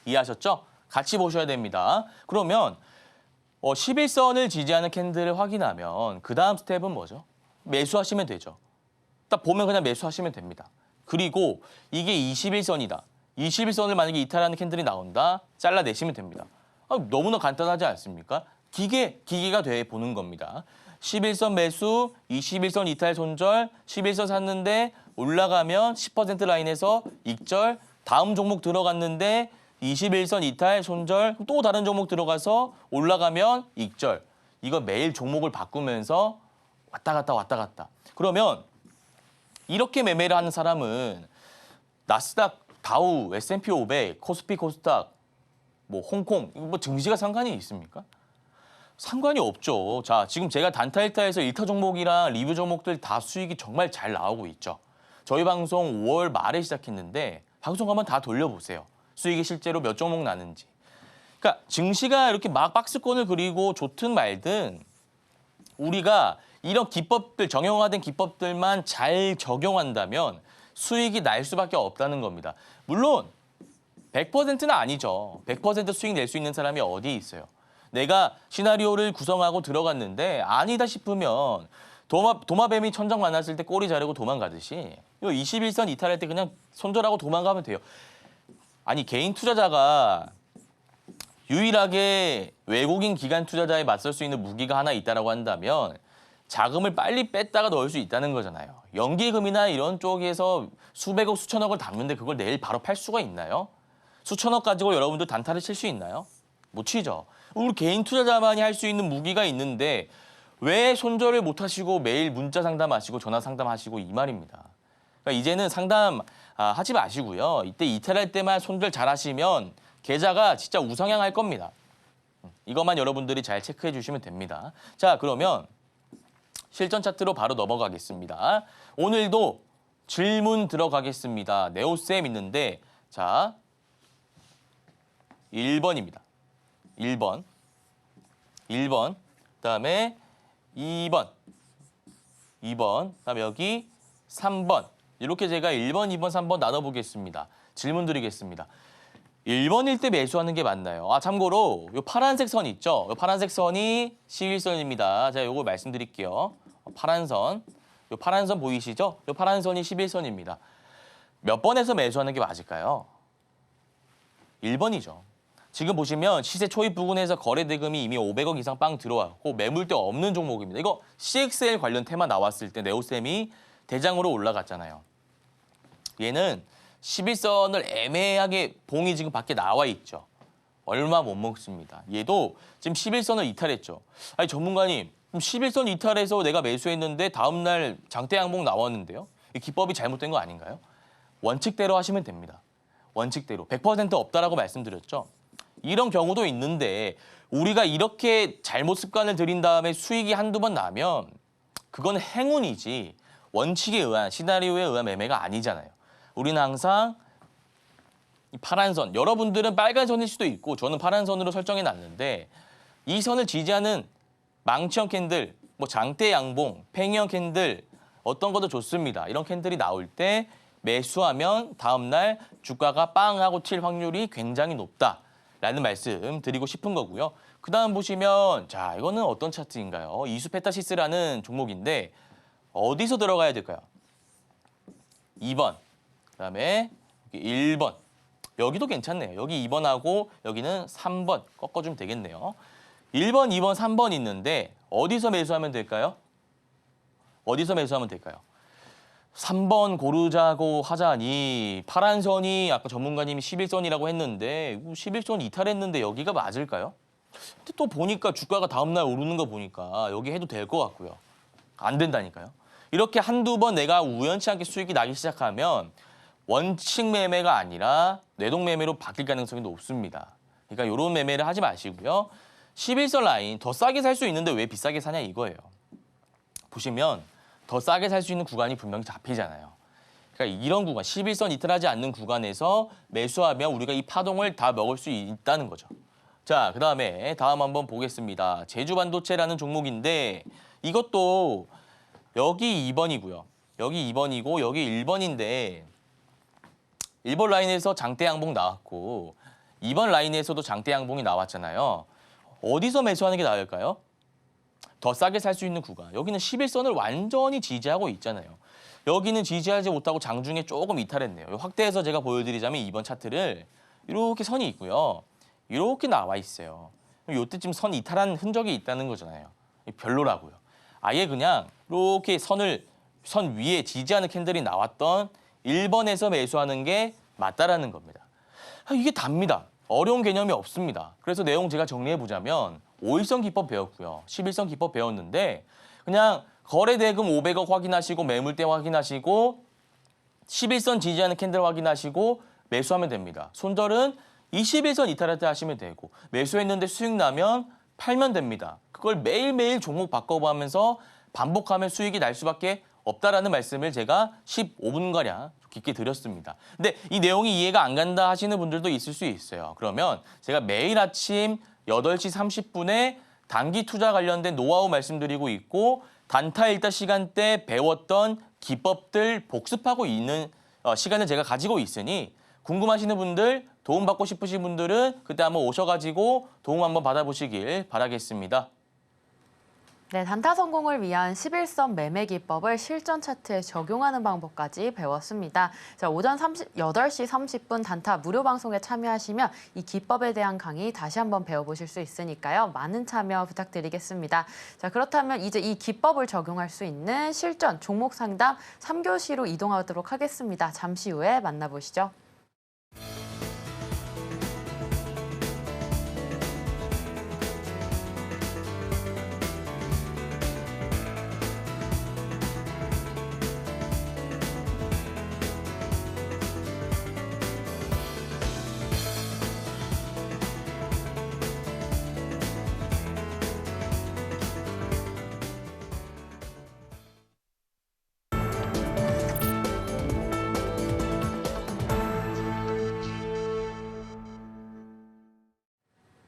이해하셨죠? 같이 보셔야 됩니다. 그러면 11선을 지지하는 캔들을 확인하면 그 다음 스텝은 뭐죠? 매수하시면 되죠. 딱 보면 그냥 매수하시면 됩니다. 그리고 이게 21선이다. 21선을 만약에 이탈하는 캔들이 나온다. 잘라내시면 됩니다. 너무나 간단하지 않습니까? 기계가 돼 보는 겁니다. 11선 매수, 21선 이탈 손절, 11선 샀는데 올라가면 10% 라인에서 익절, 다음 종목 들어갔는데 21선 이탈 손절, 또 다른 종목 들어가서 올라가면 익절. 이거 매일 종목을 바꾸면서 왔다 갔다. 그러면 이렇게 매매를 하는 사람은 나스닥, 다우, S&P 500, 코스피, 코스닥, 뭐 홍콩, 뭐 증시가 상관이 있습니까? 상관이 없죠. 자, 지금 제가 단타 1타에서 1타 종목이랑 리뷰 종목들 다 수익이 정말 잘 나오고 있죠. 저희 방송 5월 말에 시작했는데 방송 한번 다 돌려보세요. 수익이 실제로 몇 종목 나는지. 그러니까 증시가 이렇게 막 박스권을 그리고 좋든 말든 우리가 이런 기법들, 정형화된 기법들만 잘 적용한다면 수익이 날 수밖에 없다는 겁니다. 물론 100%는 아니죠. 100% 수익 낼 수 있는 사람이 어디 있어요. 내가 시나리오를 구성하고 들어갔는데 아니다 싶으면 도마뱀이 천장 만났을 때 꼬리 자르고 도망가듯이 21선 이탈할 때 그냥 손절하고 도망가면 돼요. 아니 개인 투자자가 유일하게 외국인 기관 투자자에 맞설 수 있는 무기가 하나 있다라고 한다면 자금을 빨리 뺐다가 넣을 수 있다는 거잖아요. 연기금이나 이런 쪽에서 수백억, 수천억을 담는데 그걸 내일 바로 팔 수가 있나요? 수천억 가지고 여러분들 단타를 칠 수 있나요? 못 치죠. 우리 개인 투자자만이 할 수 있는 무기가 있는데 왜 손절을 못 하시고 매일 문자 상담하시고 전화 상담하시고 이 말입니다. 그러니까 이제는 상담 하지 마시고요. 이때 이탈할 때만 손절 잘 하시면 계좌가 진짜 우상향할 겁니다. 이것만 여러분들이 잘 체크해 주시면 됩니다. 자, 그러면 실전 차트로 바로 넘어가겠습니다. 오늘도 질문 들어가겠습니다. 네오쌤 있는데 자 1번입니다. 1번, 그다음에 2번, 그다음에 여기 3번. 이렇게 제가 1번, 2번, 3번 나눠보겠습니다. 질문 드리겠습니다. 1번일 때 매수하는 게 맞나요? 참고로 이 파란색 선 있죠? 이 파란색 선이 11선입니다. 제가 이거 말씀드릴게요. 파란 선 보이시죠? 이 파란 선이 11선입니다. 몇 번에서 매수하는 게 맞을까요? 1번이죠. 지금 보시면 시세 초입 부근에서 거래 대금이 이미 500억 이상 빵 들어왔고 매물대 없는 종목입니다. 이거 CXL 관련 테마 나왔을 때 네오쌤이 대장으로 올라갔잖아요. 얘는 11선을 애매하게 봉이 지금 밖에 나와 있죠. 얼마 못 먹습니다. 얘도 지금 11선을 이탈했죠. 아니 전문가님, 11선 이탈해서 내가 매수했는데 다음 날 장대 양봉 나왔는데요. 이 기법이 잘못된 거 아닌가요? 원칙대로 하시면 됩니다. 원칙대로 100% 없다라고 말씀드렸죠. 이런 경우도 있는데 우리가 이렇게 잘못 습관을 들인 다음에 수익이 한두 번 나면 그건 행운이지 원칙에 의한 시나리오에 의한 매매가 아니잖아요. 우리는 항상 이 파란 선, 여러분들은 빨간 선일 수도 있고 저는 파란 선으로 설정해 놨는데 이 선을 지지하는 망치형 캔들, 뭐 장대 양봉, 팽이형 캔들 어떤 것도 좋습니다. 이런 캔들이 나올 때 매수하면 다음 날 주가가 빵 하고 칠 확률이 굉장히 높다라는 말씀 드리고 싶은 거고요. 그다음 보시면 자, 이거는 어떤 차트인가요? 이수페타시스라는 종목인데 어디서 들어가야 될까요? 2번. 그다음에 여기 1번. 여기도 괜찮네요. 여기 2번하고 여기는 3번 꺾어주면 되겠네요. 1번, 2번, 3번 있는데 어디서 매수하면 될까요? 어디서 매수하면 될까요? 3번 고르자고 하자니 파란 선이 아까 전문가님이 11선이라고 했는데 11선 이탈했는데 여기가 맞을까요? 근데 또 보니까 주가가 다음 날 오르는 거 보니까 여기 해도 될 것 같고요. 안 된다니까요. 이렇게 한두 번 내가 우연치 않게 수익이 나기 시작하면 원칙 매매가 아니라 뇌동 매매로 바뀔 가능성이 높습니다. 그러니까 이런 매매를 하지 마시고요. 11선 라인 더 싸게 살 수 있는데 왜 비싸게 사냐 이거예요. 보시면 더 싸게 살 수 있는 구간이 분명히 잡히잖아요. 그러니까 이런 구간, 11선 이탈하지 않는 구간에서 매수하면 우리가 이 파동을 다 먹을 수 있다는 거죠. 자, 그다음에 다음 한번 보겠습니다. 제주반도체라는 종목인데 이것도 여기 2번이고요. 여기 2번이고 여기 1번인데 1번 라인에서 장대 양봉 나왔고 2번 라인에서도 장대 양봉이 나왔잖아요. 어디서 매수하는 게 나을까요? 더 싸게 살 수 있는 구간. 여기는 11선을 완전히 지지하고 있잖아요. 여기는 지지하지 못하고 장중에 조금 이탈했네요. 확대해서 제가 보여드리자면 2번 차트를 이렇게 선이 있고요. 이렇게 나와 있어요. 이때쯤 선 이탈한 흔적이 있다는 거잖아요. 별로라고요. 아예 그냥 이렇게 선 위에 지지하는 캔들이 나왔던 1번에서 매수하는 게 맞다라는 겁니다. 이게 답니다. 어려운 개념이 없습니다. 그래서 내용 제가 정리해보자면 5일선 기법 배웠고요. 11선 기법 배웠는데 그냥 거래대금 500억 확인하시고 매물대 확인하시고 11선 지지하는 캔들 확인하시고 매수하면 됩니다. 손절은 21선 이탈할 때 하시면 되고 매수했는데 수익 나면 팔면 됩니다. 그걸 매일매일 종목 바꿔보면서 반복하면 수익이 날 수밖에 없다라는 말씀을 제가 15분가량 깊게 드렸습니다. 근데 이 내용이 이해가 안 간다 하시는 분들도 있을 수 있어요. 그러면 제가 매일 아침 8시 30분에 단기 투자 관련된 노하우 말씀드리고 있고 단타 일타 시간대 배웠던 기법들 복습하고 있는 시간을 제가 가지고 있으니 궁금하시는 분들, 도움받고 싶으신 분들은 그때 한번 오셔가지고 도움 한번 받아보시길 바라겠습니다.
네, 단타 성공을 위한 11선 매매 기법을 실전 차트에 적용하는 방법까지 배웠습니다. 자, 오전 8시 30분 단타 무료 방송에 참여하시면 이 기법에 대한 강의 다시 한번 배워보실 수 있으니까요. 많은 참여 부탁드리겠습니다. 자, 그렇다면 이제 이 기법을 적용할 수 있는 실전 종목 상담 3교시로 이동하도록 하겠습니다. 잠시 후에 만나보시죠.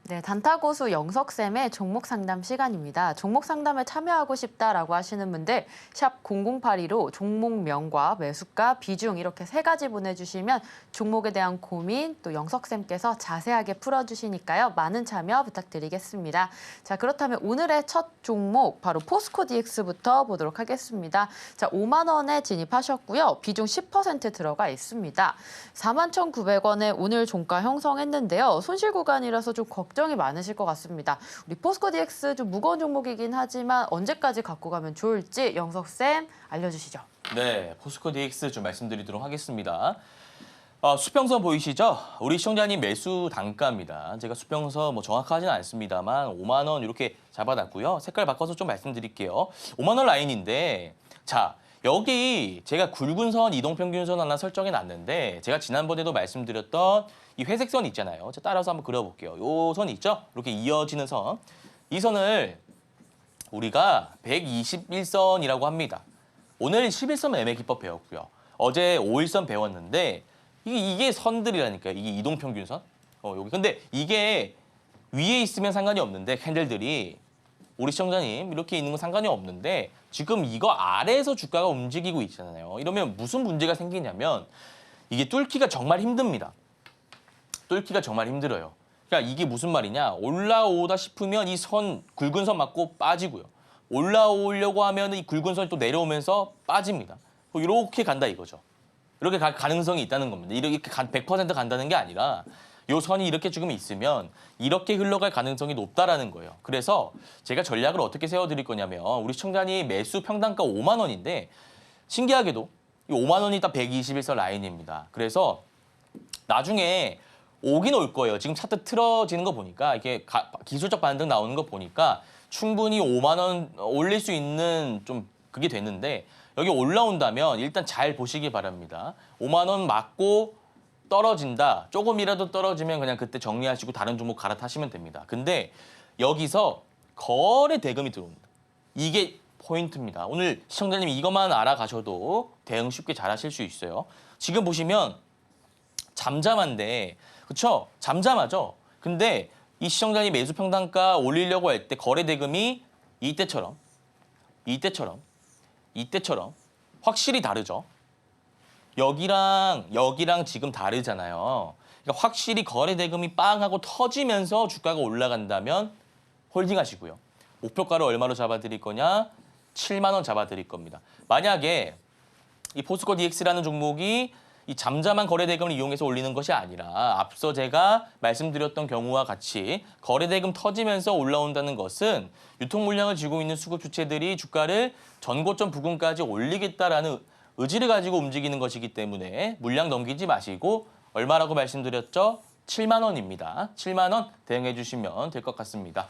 네, 단타 고수 영석쌤의 종목 상담 시간입니다. 종목 상담에 참여하고 싶다라고 하시는 분들 샵 0082로 종목명과 매수가, 비중 이렇게 3가지 보내주시면 종목에 대한 고민 또 영석쌤께서 자세하게 풀어주시니까요. 많은 참여 부탁드리겠습니다. 자, 그렇다면 오늘의 첫 종목 바로 포스코 DX부터 보도록 하겠습니다. 자, 5만 원에 진입하셨고요. 비중 10% 들어가 있습니다. 41,900원에 오늘 종가 형성했는데요. 손실 구간이라서 좀 걱정이 많으실 것 같습니다. 우리 포스코 DX 좀 무거운 종목이긴 하지만 언제까지 갖고 가면 좋을지 영석쌤 알려주시죠.
네, 포스코 DX 좀 말씀드리도록 하겠습니다. 수평선 보이시죠? 우리 시청자님 매수 단가입니다. 제가 수평선 뭐 정확하지는 않습니다만 5만 원 이렇게 잡아놨고요. 색깔 바꿔서 좀 말씀드릴게요. 5만 원 라인인데 자, 여기 제가 굵은 선, 이동평균선 하나 설정해 놨는데 제가 지난번에도 말씀드렸던 이 회색 선 있잖아요. 제가 따라서 한번 그려볼게요. 요 선 있죠? 이렇게 이어지는 선. 이 선을 우리가 121선이라고 합니다. 오늘 11선 매매 기법 배웠고요. 어제 5일선 배웠는데 이게 선들이라니까요. 이게 이동평균선. 여기. 근데 이게 위에 있으면 상관이 없는데 캔들들이 우리 시청자님 이렇게 있는 건 상관이 없는데 지금 이거 아래에서 주가가 움직이고 있잖아요. 이러면 무슨 문제가 생기냐면 이게 뚫기가 정말 힘듭니다. 뚫기가 정말 힘들어요. 그러니까 이게 무슨 말이냐. 올라오다 싶으면 이 선, 굵은 선 맞고 빠지고요. 올라오려고 하면 이 굵은 선이 또 내려오면서 빠집니다. 이렇게 간다 이거죠. 이렇게 갈 가능성이 있다는 겁니다. 이렇게 100% 간다는 게 아니라 요 선이 이렇게 지금 있으면 이렇게 흘러갈 가능성이 높다라는 거예요. 그래서 제가 전략을 어떻게 세워드릴 거냐면 우리 시청자님 매수 평단가 5만 원인데 신기하게도 이 5만 원이 딱 121선 라인입니다. 그래서 나중에 오긴 올 거예요. 지금 차트 틀어지는 거 보니까 이게 기술적 반등 나오는 거 보니까 충분히 5만 원 올릴 수 있는 좀 그게 됐는데 여기 올라온다면 일단 잘 보시기 바랍니다. 5만 원 맞고 떨어진다. 조금이라도 떨어지면 그냥 그때 정리하시고 다른 종목 갈아타시면 됩니다. 근데 여기서 거래 대금이 들어옵니다. 이게 포인트입니다. 오늘 시청자님이 이것만 알아가셔도 대응 쉽게 잘하실 수 있어요. 지금 보시면 잠잠한데 그렇죠? 잠잠하죠? 근데 이 시청자님 매수 평단가 올리려고 할 때 거래 대금이 이때처럼 확실히 다르죠. 여기랑 지금 다르잖아요. 그러니까 확실히 거래 대금이 빵 하고 터지면서 주가가 올라간다면 홀딩하시고요. 목표가를 얼마로 잡아드릴 거냐? 7만 원 잡아드릴 겁니다. 만약에 이 포스코 DX라는 종목이 이 잠잠한 거래대금을 이용해서 올리는 것이 아니라 앞서 제가 말씀드렸던 경우와 같이 거래대금 터지면서 올라온다는 것은 유통 물량을 쥐고 있는 수급 주체들이 주가를 전고점 부근까지 올리겠다라는 의지를 가지고 움직이는 것이기 때문에 물량 넘기지 마시고 얼마라고 말씀드렸죠? 7만 원입니다. 7만 원 대응해 주시면 될 것 같습니다.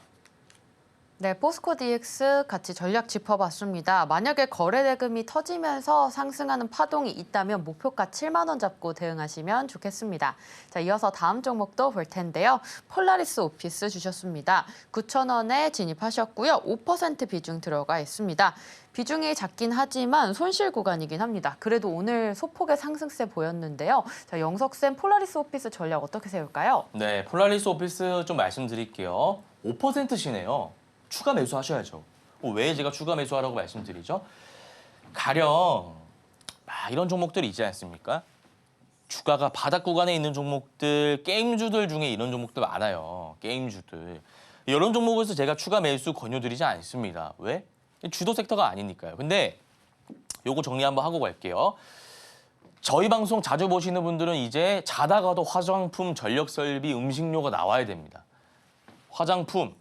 네, 포스코 DX 같이 전략 짚어봤습니다. 만약에 거래대금이 터지면서 상승하는 파동이 있다면 목표가 7만 원 잡고 대응하시면 좋겠습니다. 자, 이어서 다음 종목도 볼 텐데요. 폴라리스 오피스 주셨습니다. 9,000원에 진입하셨고요. 5% 비중 들어가 있습니다. 비중이 작긴 하지만 손실 구간이긴 합니다. 그래도 오늘 소폭의 상승세 보였는데요. 자, 영석쌤 폴라리스 오피스 전략 어떻게 세울까요?
네, 폴라리스 오피스 좀 말씀드릴게요. 5%시네요. 추가 매수하셔야죠. 왜 제가 추가 매수하라고 말씀드리죠? 가령 이런 종목들이 있지 않습니까? 주가가 바닥 구간에 있는 종목들, 게임주들 중에 이런 종목들 많아요. 게임주들. 이런 종목에서 제가 추가 매수 권유드리지 않습니다. 왜? 주도 섹터가 아니니까요. 근데 요거 정리 한번 하고 갈게요. 저희 방송 자주 보시는 분들은 이제 자다가도 화장품, 전력설비, 음식료가 나와야 됩니다. 화장품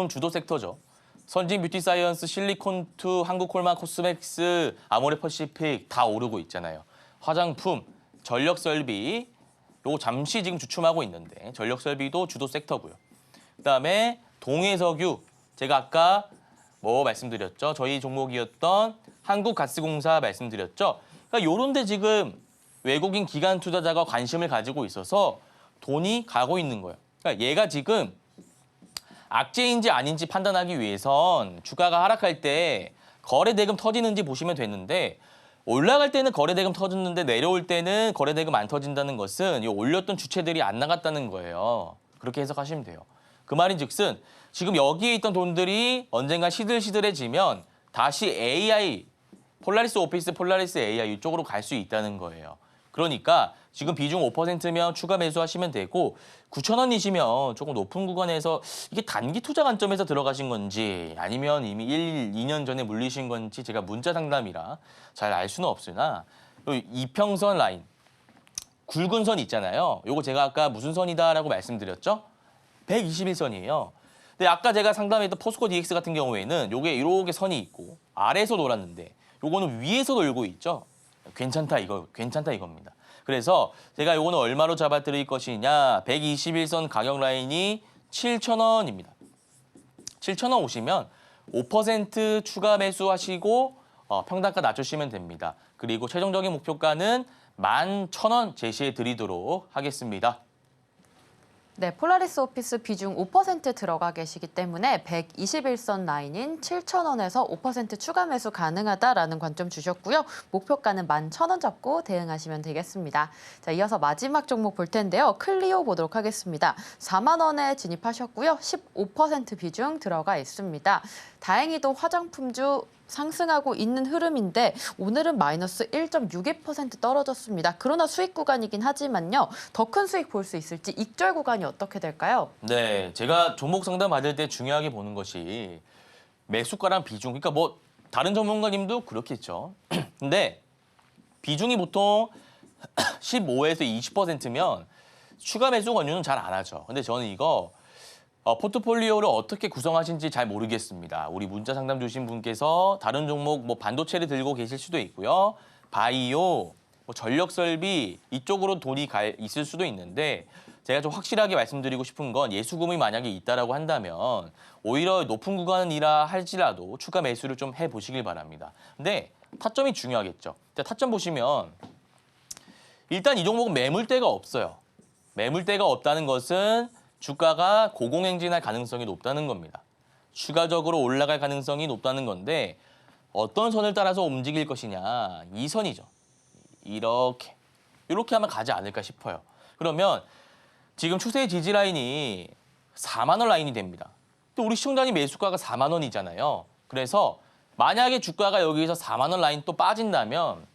주도 섹터죠. 선진 뷰티 사이언스, 실리콘투, 한국콜마 코스메틱스, 아모레퍼시픽 다 오르고 있잖아요. 화장품, 전력설비 요거 잠시 지금 주춤하고 있는데 전력설비도 주도 섹터고요. 그다음에 동해석유 제가 아까 말씀드렸죠. 저희 종목이었던 한국가스공사 말씀드렸죠. 그러니까 요런 데 지금 외국인 기관 투자자가 관심을 가지고 있어서 돈이 가고 있는 거예요. 그러니까 얘가 지금 악재인지 아닌지 판단하기 위해선 주가가 하락할 때 거래대금 터지는지 보시면 되는데 올라갈 때는 거래대금 터졌는데 내려올 때는 거래대금 안 터진다는 것은 이 올렸던 주체들이 안 나갔다는 거예요. 그렇게 해석하시면 돼요. 그 말인즉슨 지금 여기에 있던 돈들이 언젠가 시들시들해지면 다시 AI, 폴라리스 오피스, 폴라리스 AI 이쪽으로 갈 수 있다는 거예요. 그러니까 지금 비중 5%면 추가 매수하시면 되고 9,000원이시면 조금 높은 구간에서 이게 단기 투자 관점에서 들어가신 건지 아니면 이미 2년 전에 물리신 건지 제가 문자 상담이라 잘 알 수는 없으나 이평선 라인, 굵은 선 있잖아요. 요거 제가 아까 무슨 선이다라고 말씀드렸죠? 121선이에요. 근데 아까 제가 상담했던 포스코 DX 같은 경우에는 요게 이렇게 선이 있고 아래에서 놀았는데 요거는 위에서 놀고 있죠. 괜찮다 이겁니다. 그래서 제가 요거는 얼마로 잡아드릴 것이냐. 121선 가격 라인이 7,000원입니다. 7,000원 오시면 5% 추가 매수하시고 평단가 낮추시면 됩니다. 그리고 최종적인 목표가는 11,000원 제시해 드리도록 하겠습니다.
네, 폴라리스 오피스 비중 5% 들어가 계시기 때문에 121선 라인인 7,000원에서 5% 추가 매수 가능하다라는 관점 주셨고요. 목표가는 11,000원 잡고 대응하시면 되겠습니다. 자, 이어서 마지막 종목 볼 텐데요. 클리오 보도록 하겠습니다. 4만 원에 진입하셨고요. 15% 비중 들어가 있습니다. 다행히도 화장품주 상승하고 있는 흐름인데 오늘은 마이너스 1.62% 떨어졌습니다. 그러나 수익 구간이긴 하지만요. 더 큰 수익 볼 수 있을지 익절 구간이 어떻게 될까요?
네, 제가 종목 상담 받을 때 중요하게 보는 것이 매수가랑 비중. 그러니까 다른 전문가님도 그렇겠죠. 근데 비중이 보통 15에서 20%면 추가 매수 권유는 잘 안 하죠. 근데 저는 이거 포트폴리오를 어떻게 구성하신지 잘 모르겠습니다. 우리 문자 상담 주신 분께서 다른 종목 반도체를 들고 계실 수도 있고요. 바이오, 전력설비 이쪽으로 돈이 있을 수도 있는데 제가 좀 확실하게 말씀드리고 싶은 건 예수금이 만약에 있다라고 한다면 오히려 높은 구간이라 할지라도 추가 매수를 좀 해보시길 바랍니다. 근데 타점이 중요하겠죠. 타점 보시면 일단 이 종목은 매물대가 없어요. 매물대가 없다는 것은 주가가 고공행진할 가능성이 높다는 겁니다. 추가적으로 올라갈 가능성이 높다는 건데 어떤 선을 따라서 움직일 것이냐. 이 선이죠. 이렇게 하면 가지 않을까 싶어요. 그러면 지금 추세 지지 라인이 4만 원 라인이 됩니다. 또 우리 시청자님 매수가가 4만 원이잖아요. 그래서 만약에 주가가 여기서 4만 원 라인 또 빠진다면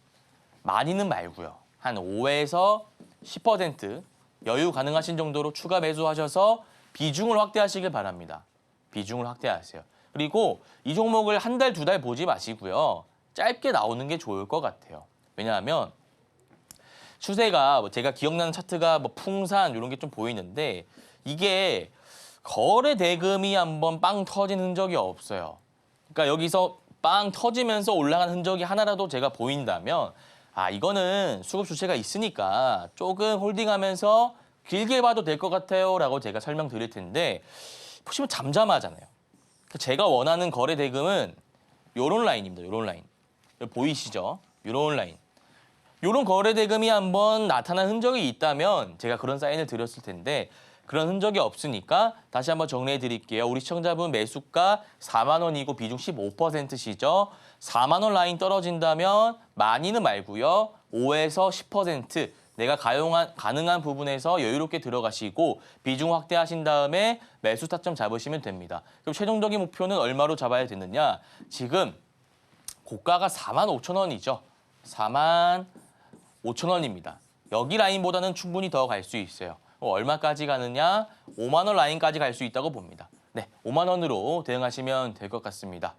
많이는 말고요. 한 5에서 10% 여유 가능하신 정도로 추가 매수하셔서 비중을 확대하시길 바랍니다. 비중을 확대하세요. 그리고 이 종목을 한 달, 두 달 보지 마시고요. 짧게 나오는 게 좋을 것 같아요. 왜냐하면 추세가 뭐 제가 기억나는 차트가 뭐 풍산 이런 게 좀 보이는데 이게 거래 대금이 한번 빵 터진 흔적이 없어요. 그러니까 여기서 빵 터지면서 올라간 흔적이 하나라도 제가 보인다면 이거는 수급 주체가 있으니까 조금 홀딩하면서 길게 봐도 될 것 같아요라고 제가 설명드릴 텐데 보시면 잠잠하잖아요. 제가 원하는 거래 대금은 요런 라인입니다. 요런 라인. 보이시죠? 요런 라인. 요런 거래 대금이 한번 나타난 흔적이 있다면 제가 그런 사인을 드렸을 텐데 그런 흔적이 없으니까 다시 한번 정리해 드릴게요. 우리 시청자분 매수가 4만 원이고 비중 15%시죠. 4만 원 라인 떨어진다면 많이는 말고요. 5에서 10% 내가 가능한 부분에서 여유롭게 들어가시고 비중 확대하신 다음에 매수 타점 잡으시면 됩니다. 그럼 최종적인 목표는 얼마로 잡아야 되느냐? 지금 고가가 4만 5천 원이죠. 4만 5천 원입니다. 여기 라인보다는 충분히 더 갈 수 있어요. 얼마까지 가느냐? 5만 원 라인까지 갈 수 있다고 봅니다. 네, 5만 원으로 대응하시면 될 것 같습니다.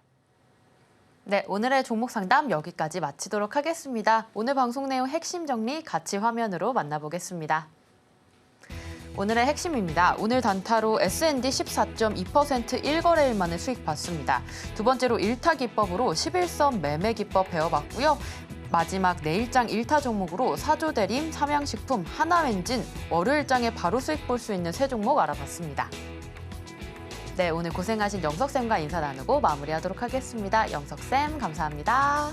네, 오늘의 종목 상담 여기까지 마치도록 하겠습니다. 오늘 방송 내용 핵심 정리 같이 화면으로 만나보겠습니다. 오늘의 핵심입니다. 오늘 단타로 S&D 14.2% 1거래일 만에 수익 봤습니다. 두 번째로 1타 기법으로 11선 매매 기법 배워봤고요. 마지막 내일장 1타 종목으로 사조대림, 삼양식품, 하나엔진, 월요일장에 바로 수익 볼 수 있는 세 종목 알아봤습니다. 네, 오늘 고생하신 영석쌤과 인사 나누고 마무리하도록 하겠습니다. 영석쌤 감사합니다.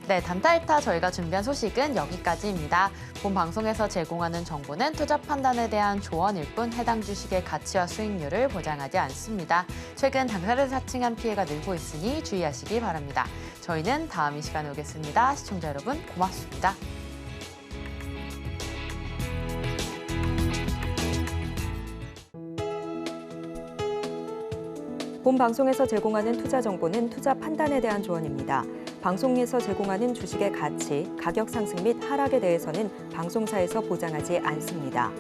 네, 단타 1타 저희가 준비한 소식은 여기까지입니다. 본 방송에서 제공하는 정보는 투자 판단에 대한 조언일 뿐 해당 주식의 가치와 수익률을 보장하지 않습니다. 최근 당사를 사칭한 피해가 늘고 있으니 주의하시기 바랍니다. 저희는 다음 이 시간에 오겠습니다. 시청자 여러분 고맙습니다.
본 방송에서 제공하는 투자 정보는 투자 판단에 대한 조언입니다. 방송에서 제공하는 주식의 가치, 가격 상승 및 하락에 대해서는 방송사에서 보장하지 않습니다.